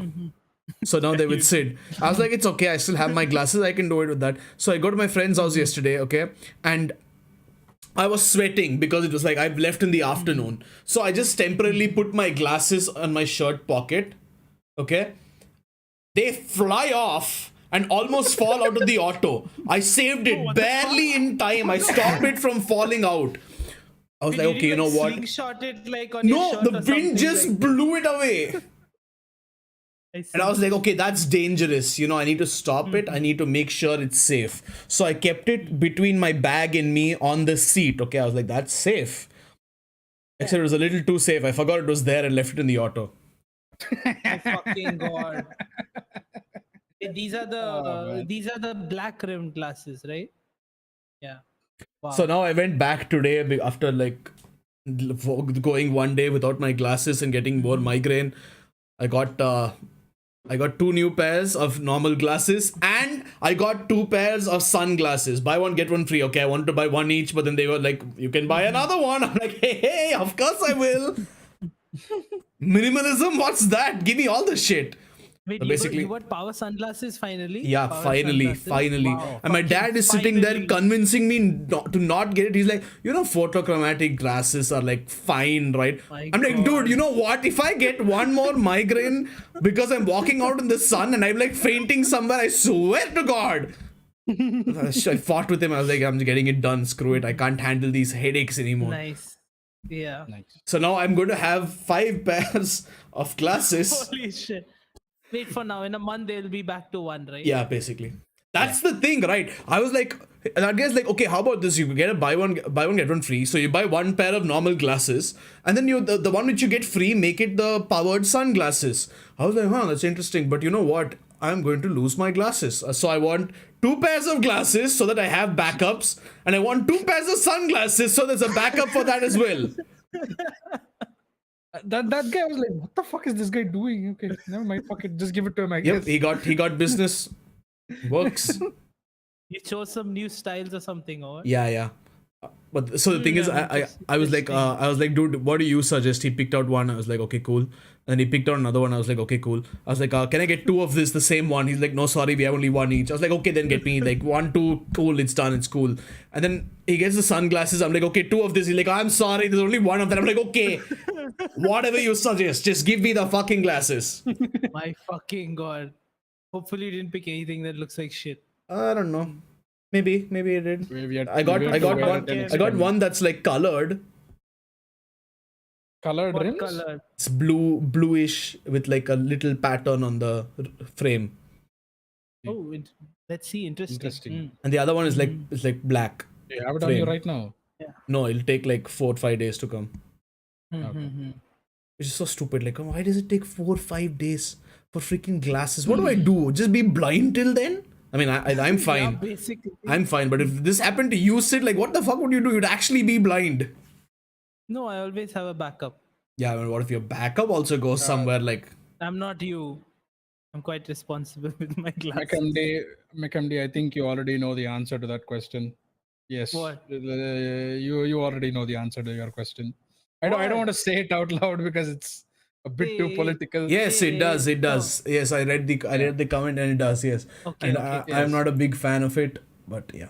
So now they're with Sid. I was like, it's okay. I still have my glasses. I can do it with that. So I go to my friend's house yesterday, okay? And I was sweating because it was like I've left in the afternoon. So I just temporarily put my glasses on my shirt pocket. Okay. They fly off and almost fall out of the auto. I saved it barely in time. I stopped it from falling out. I was like, okay, you know what? Slingshot it like on your No, shirt the or wind something, just like- blew it away. And I was like, okay, that's dangerous. You know, I need to stop it. I need to make sure it's safe. So I kept it between my bag and me on the seat. Okay, I was like, that's safe. Except it was a little too safe. I forgot it was there and left it in the auto. Oh, fucking god. Hey, these are man. the black rimmed glasses, right? Yeah. Wow. So now I went back today after like going one day without my glasses and getting more migraine. I got two new pairs of normal glasses and I got two pairs of sunglasses. Buy one, get one free. Okay, I wanted to buy one each, but then they were like, you can buy another one. I'm like, hey, of course I will. Minimalism, what's that? Give me all the shit. Wait, So you basically, got power sunglasses finally? yeah, Power finally, sunglasses? finally. Wow, And my fucking dad is sitting there finally. convincing me not get it. He's like, photochromatic glasses are like fine, right? My I'm like, dude, God. you know what? If I get one more migraine because I'm walking out in the sun and I'm like fainting somewhere, I swear to God. I fought with him. I was like, I'm getting it done. Screw it. I can't handle these headaches anymore. Nice. Yeah. Nice. So now I'm going to have 5 pairs of glasses. Holy shit. Wait for now. In a month, they'll be back to one, right? Yeah, basically. That's the thing, right? I was like, that guy's like, okay, how about this? You get a buy one get one free. So you buy one pair of normal glasses, and then the one which you get free, make it the powered sunglasses. I was like, that's interesting. But you know what? I'm going to lose my glasses. So I want 2 pairs of glasses so that I have backups, and I want 2 pairs of sunglasses so there's a backup for that as well. That guy was like, what the fuck is this guy doing? Okay, never mind. Fuck it, just give it to him. I Yep, guess. he got business. Works. You chose some new styles or something, or what? Yeah. But so the thing is, I was like, dude, what do you suggest? He picked out one. I was like, okay, cool. And he picked out another one. I was like, okay, cool. I was like, can I get 2 of this, the same one? He's like, no, sorry, we have only 1 each. I was like, okay, then get me like 1, 2, cool, it's done, it's cool. And then he gets the sunglasses. I'm like, okay, 2 of this. He's like, I'm sorry, there's only 1 of that. I'm like, okay, whatever you suggest, just give me the fucking glasses. My fucking God. Hopefully, you didn't pick anything that looks like shit. I don't know. Maybe I did. I got one. one that's like colored. Colored What rims? color? It's bluish with like a little pattern on the frame, Oh, let's see. Interesting. Interesting. and the other one is like black. You have it on you Frame. right now. No, it'll take like 4-5 days to come, Mm. which is so stupid. Like, why does it take 4-5 days for freaking glasses? What do I do? Just be blind till then? I mean, I'm Yeah, fine. basically. I'm fine. But if this happened to you, Sid, like, what the fuck would you do? You'd actually be blind. No, I always have a backup. Yeah. I mean, what if your backup also goes somewhere like? I'm not you. I'm quite responsible with my glasses. McMD, I think you already know the answer to that question. Yes. What? You already know the answer to your question. I don't What? want to say it out loud because it's a bit too Hey. political. Yes, it does. It Oh. does. Yes, I read the comment and it does. Yes, Okay, and okay. I'm not a big fan of it, but yeah,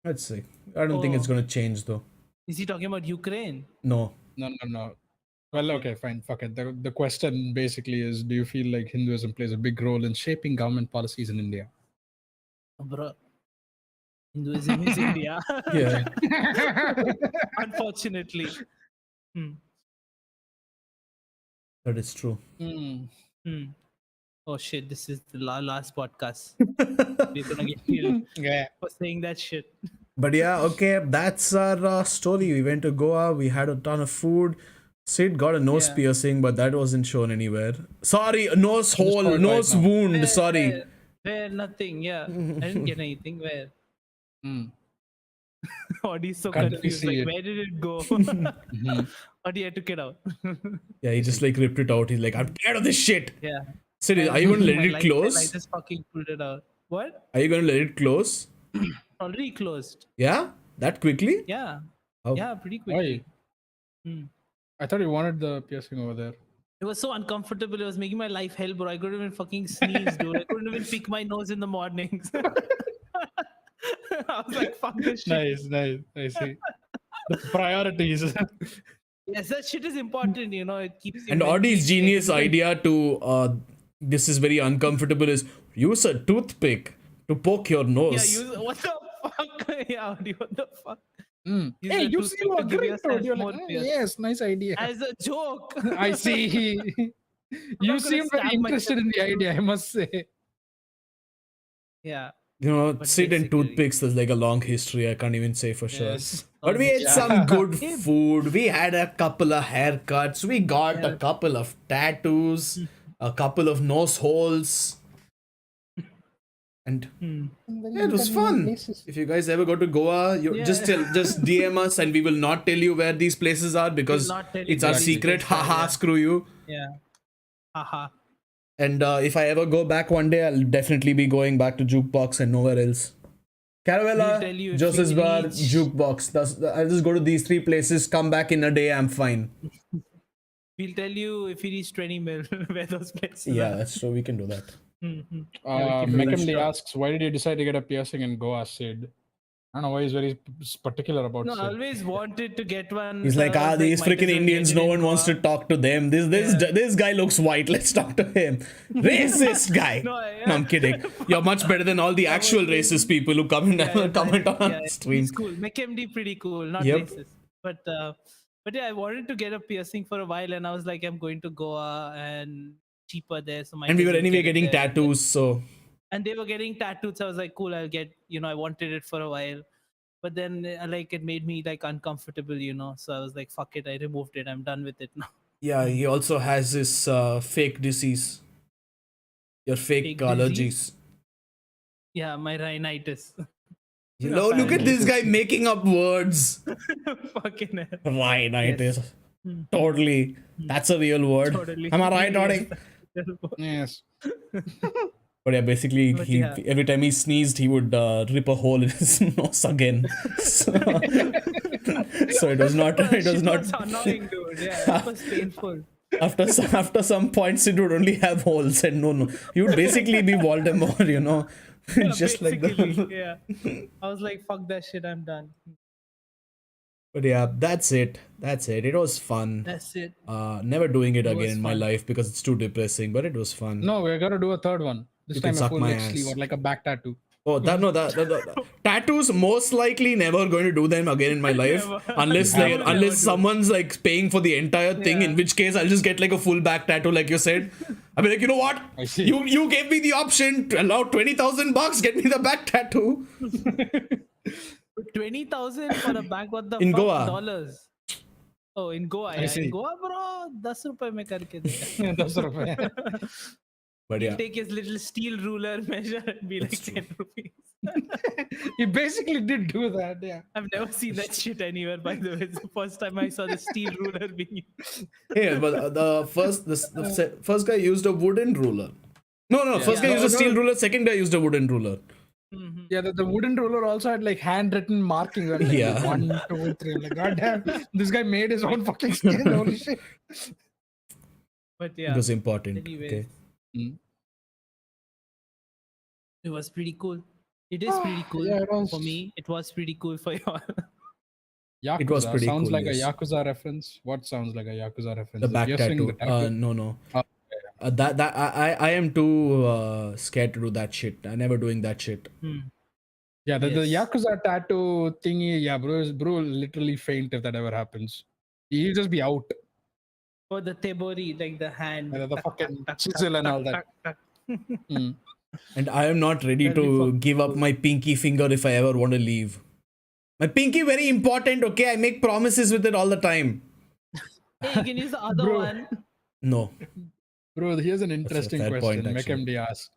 let's see. I don't think it's Oh. gonna change though. Is he talking about Ukraine? No. No. Well, okay, fine. Fuck it. The question basically is, do you feel like Hinduism plays a big role in shaping government policies in India? Oh, bro. Hinduism is India. Yeah. Unfortunately. Hmm. That is true. Hmm. Oh shit, this is the last podcast. We're gonna get killed Yeah. for saying that shit. But yeah, okay, that's our story. We went to Goa. We had a ton of food. Sid got a nose Yeah. piercing, but that wasn't shown anywhere. Sorry, a nose Just hole, for it nose right now. wound. Sorry. Where nothing, yeah. I didn't get anything. Where? Hmm. Audie's so Can't confused. see Like, it. where did it go? Mhm. Audie, I took it out. Yeah, he just like ripped it out. He's like, I'm tired of this shit. Yeah. Sid, are you gonna let it I close? just fucking pulled it out. What? Are you gonna let it close? Already closed. Yeah, that quickly? Yeah. Oh. Yeah, pretty quickly. Why? I thought you wanted the piercing over there. It was so uncomfortable. It was making my life hell, bro. I couldn't even fucking sneeze, dude. I couldn't even pick my nose in the mornings. I was like, fuck this shit. Nice. I see. The priorities. Yes, that shit is important, you know. It keeps you And mentally Audie's stable. genius idea to this is very uncomfortable is use a toothpick to poke your Yeah, nose. what the fuck? Yeah, Audie, what the fuck? Mm. Use Hey, the you toothpick to give agreed to yourself it. You're more like, pierce. yes, nice idea. As a joke. I see. You gonna seem very stab interested in the idea, I must say. Yeah. You know, But Sid and basically- toothpicks, there's like a long history. I can't even say for sure. Yes. But we ate Yeah. some good food. We had a couple of haircuts. We got a couple of tattoos, a couple of nose holes. And yeah, it was fun. If you guys ever go to Goa, you Yeah. just DM us and we will not tell you where these places are because not tell you it's our where these secret. places are, Haha, yeah. screw you. Yeah. Haha. And if I ever go back one day, I'll definitely be going back to Jukebox and nowhere else. We'll tell Caravella, you if Joseph's we Bar, reach- Jukebox. I'll just go to these 3 places, come back in a day, I'm fine. We'll tell you if we reach 20 mil where those places Yeah, are. that's true. We can do that. Mhm. Yeah, we keep it Mekemdi short. asks, why did you decide to get a piercing in Goa, Sid? I don't know why he's very particular about No, I Sid. always wanted to get one. He's So like, I was these might as freaking well get Indians. it No in one wants to Goa. talk to them. This guy looks white. Let's talk to him. Racist guy. No, No, I'm kidding. You're much better than all the I actual was racist people who comment comment on yeah, stream. he's cool. McMD pretty cool, not Yep. racist. But yeah, I wanted to get a piercing for a while, and I was like, I'm going to Goa and cheaper there, so might And we as were well anyway get it getting there. tattoos, so And they were getting tattooed, so I was like, cool, I'll get. I wanted it for a while, but then like it made me like uncomfortable. So I was like, fuck it, I removed it. I'm done with it now. yeah. He also has this fake disease. Your fake Fake allergies. disease? Yeah, my rhinitis. Look at this guy making up words. Fucking hell. Rhinitis. Yes. Totally. That's a real word. Totally. Am I right, Odi? Yes. But yeah, basically, But he yeah. every time he sneezed, he would rip a hole in his nose again. So, so it was not. It was Shit not. was annoying, dude. Yeah, it was painful. After some points, it would only have holes, and no, he would basically be Voldemort, Yeah, just like basically, the. yeah. I was like, fuck that shit, I'm done. But yeah, that's it. It was fun. That's it. Never doing it It again was in my fun. life because it's too depressing. But it was fun. No, we're gonna do a third one. This You can time a suck full my like sleeve ass. or like a back tattoo. Oh, that tattoos most likely never going to do them again in my life Never. unless I like will never unless do. someone's like paying for the entire thing. Yeah. In which case, I'll just get like a full back tattoo, like you said. I'll be like, you know what? I see. You gave me the option to allow $20,000. Get me the back tattoo 20,000 for a bag, what the In fuck? Goa. Dollars. Oh, in Goa, yeah. see. In Goa, bro, 10 rupees mein karke de. That's sort of But He'll yeah, take his little steel ruler measure and be like That's true. 10 rupees. He basically did do that, yeah. I've never seen that shit anywhere, by the way. It's the first time I saw the steel ruler being used. hey, but the first guy used a wooden ruler. No. First guy Yeah. used a steel ruler. Second guy used a wooden ruler. Mhm. Yeah, the wooden ruler also had like handwritten markings. Like, Yeah. 1, 2, 3. Like, goddamn, this guy made his own fucking scale. Holy shit. But yeah, It was important. anyways, Okay. it was pretty cool. It is pretty cool Yeah, it was. for me. It was pretty cool for you all. Yakuza It was pretty sounds cool, like yes. a Yakuza reference. What sounds like a Yakuza reference? The back piercing, tattoo. the No. Oh, That I am too scared to do that shit. I'm never doing that shit. Yeah, the Yes. Yakuza tattoo thingy, yeah, bro will literally faint if that ever happens. He'll just be out. For the tebori, like the hand. The tuck, fucking tuck, tuck, chisel and tuck, all that. tuck, tuck. Mm. And I am not ready That'll be to fucking give up cool. my pinky finger if I ever want to leave. My pinky very important, okay? I make promises with it all the time. Hey, you can use the other Bro. one. No. Bro, here's an interesting fair question. point, actually. McMD asked,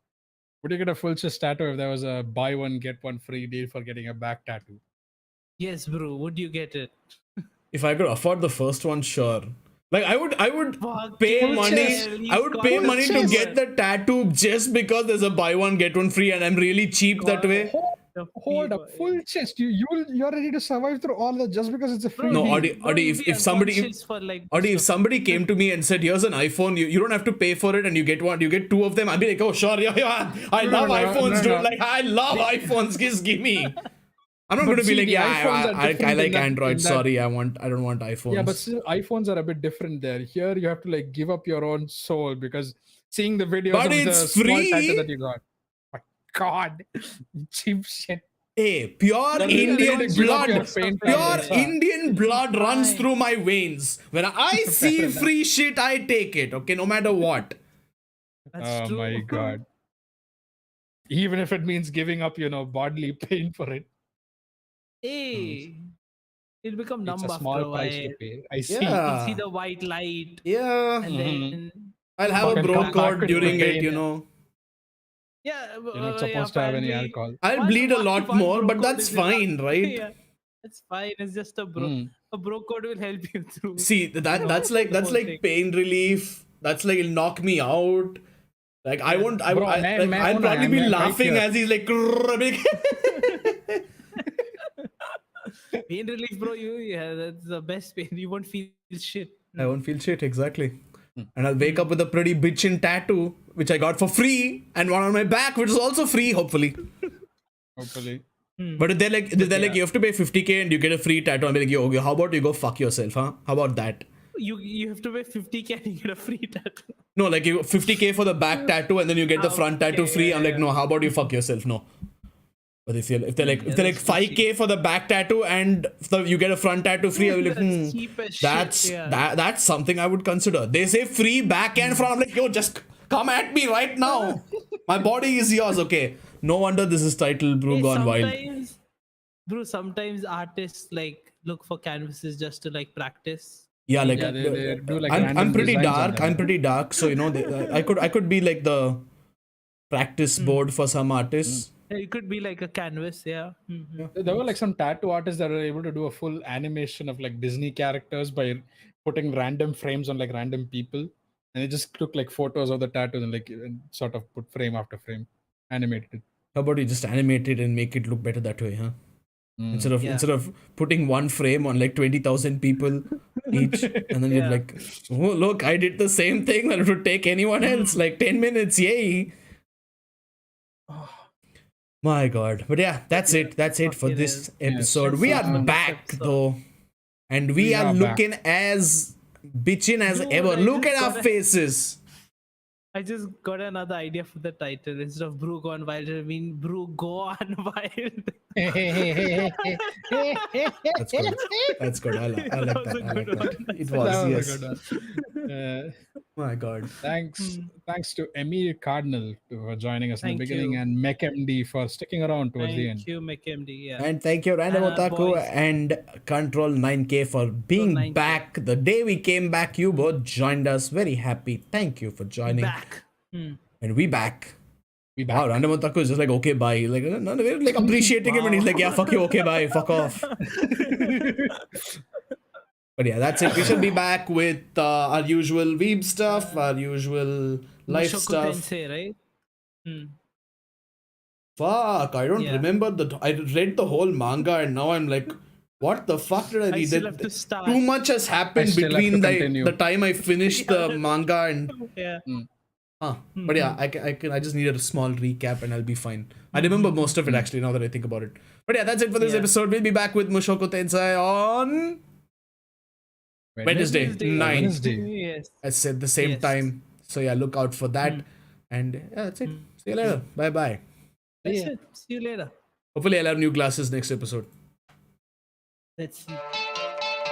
would you get a full chest tattoo if there was a buy one, get one free deal for getting a back tattoo? Yes, bro. Would you get it? If I could afford the first one, sure. Like I would Fuck pay yeah, money. he's I would got pay the money to chest. get the tattoo just because there's a buy one get one free, and I'm really cheap that way. Hold up, full chest. You're ready to survive through all that just because it's a free No, deal. Audi, if somebody for like if somebody came to me and said, "Here's an iPhone, you don't have to pay for it, and you get two of them," I'd be like, "Oh, sure, yeah. I love iPhones, dude. Like, I love iPhones. Just give me." I'm not But going to be see, like, the "Yeah, iPhones are I different like in that- Android. in that- Sorry, I don't want iPhones." Yeah, but still, iPhones are a bit different there. Here, you have to like give up your own soul because seeing the videos But of the it's small free. tattoo that you got. My God, cheap shit. Hey, pure That's really Indian like give up blood, your paint pure colors, huh? Indian blood runs fine. through my veins. When I see Fair enough. free shit, I take it. Okay, no matter what. That's Oh true. my God. Even if it means giving up, bodily pain for it, Hey, it'll become it's numb a after small a price while. to pay. I see. You Yeah. can see the white light, Yeah, and then I'll have a Fucking bro come back cord with during the it. pain. You know, yeah, You're not supposed to have any apparently alcohol. I'll bleed a lot one more, bro but code that's is enough. fine, right? Yeah, it's fine. It's just a bro. Mm. A bro code will help you through. See, that's the whole thing. like pain relief. That's like it'll knock me out. Like I Yeah. won't. I, Bro, I, man, like, man, I'll hold probably on, be man, right laughing here. as he's like. Pain relief, bro. That's the best pain. You won't feel shit. I won't feel shit, exactly. And I'll wake up with a pretty bitchin' tattoo, which I got for free, and one on my back, which is also free, hopefully. Hopefully. But if they're like, you have to pay 50K and you get a free tattoo, I'll be like, yo, how about you go fuck yourself, huh? How about that? You have to pay 50K and you get a free tattoo. No, like you 50K for the back tattoo and then you get the front tattoo free. I'm like, no, how about you fuck yourself? No. But if they're like 5K for the back tattoo and you get a front tattoo free, I'll be like, Cheap as that's shit, yeah. that's something I would consider. They say free back and front. I'm like, yo, just come at me right now. My body is yours. Okay. No wonder this is titled Brew Gone Wild. Sometimes artists like look for canvases just to like practice. Yeah, like they do like I'm random pretty designs on dark. them. I'm pretty dark. So I could be like the practice board for some artists. Yeah, it could be like a canvas, yeah. There were like some tattoo artists that are able to do a full animation of like Disney characters by putting random frames on like random people, and they just took like photos of the tattoos and like and sort of put frame after frame, animated it. How about you just animate it and make it look better that way, huh? Instead of putting one frame on like 20,000 people each, and then you're like, oh look, I did the same thing that it would take anyone else like 10 minutes, yay! My God, but yeah, that's it. That's it for this episode. We are back though, and we are looking as bitchin' as ever. Look at our faces. I just got another idea for the title. Instead of Brew Gone Wild, I mean Brew Gone Wild. That's good. That's good. I like that. It was, yes. My God. Thanks to Emil Cardinal for joining us in the beginning, and MechMD for sticking around towards the end. Thank you, MechMD. Yeah. And thank you, Nandemo Theme and Control 9K for being back. The day we came back, you both joined us. Very happy. Thank you for joining. Back. And we back. Wow, Nandemo Theme is just like, okay, bye. Like, we're like appreciating him, and he's like, yeah, fuck you, okay, bye, fuck off. But yeah, that's it. We shall be back with our usual weeb stuff, our usual life stuff. Tensei, right? Fuck, I don't remember I read the whole manga and now I'm like, what the fuck did I read? still have to start. Too much has happened between the time I finished the manga and But yeah, I just needed a small recap and I'll be fine. I remember most of it actually now that I think about it. But yeah, that's it for this episode. We'll be back with Mushoku Tensei on Wednesday 9. Yes. I said the same time. So yeah, look out for that. And yeah, that's it. See you later. Bye bye. That's it. See you later. Hopefully I'll have new glasses next episode. Let's see.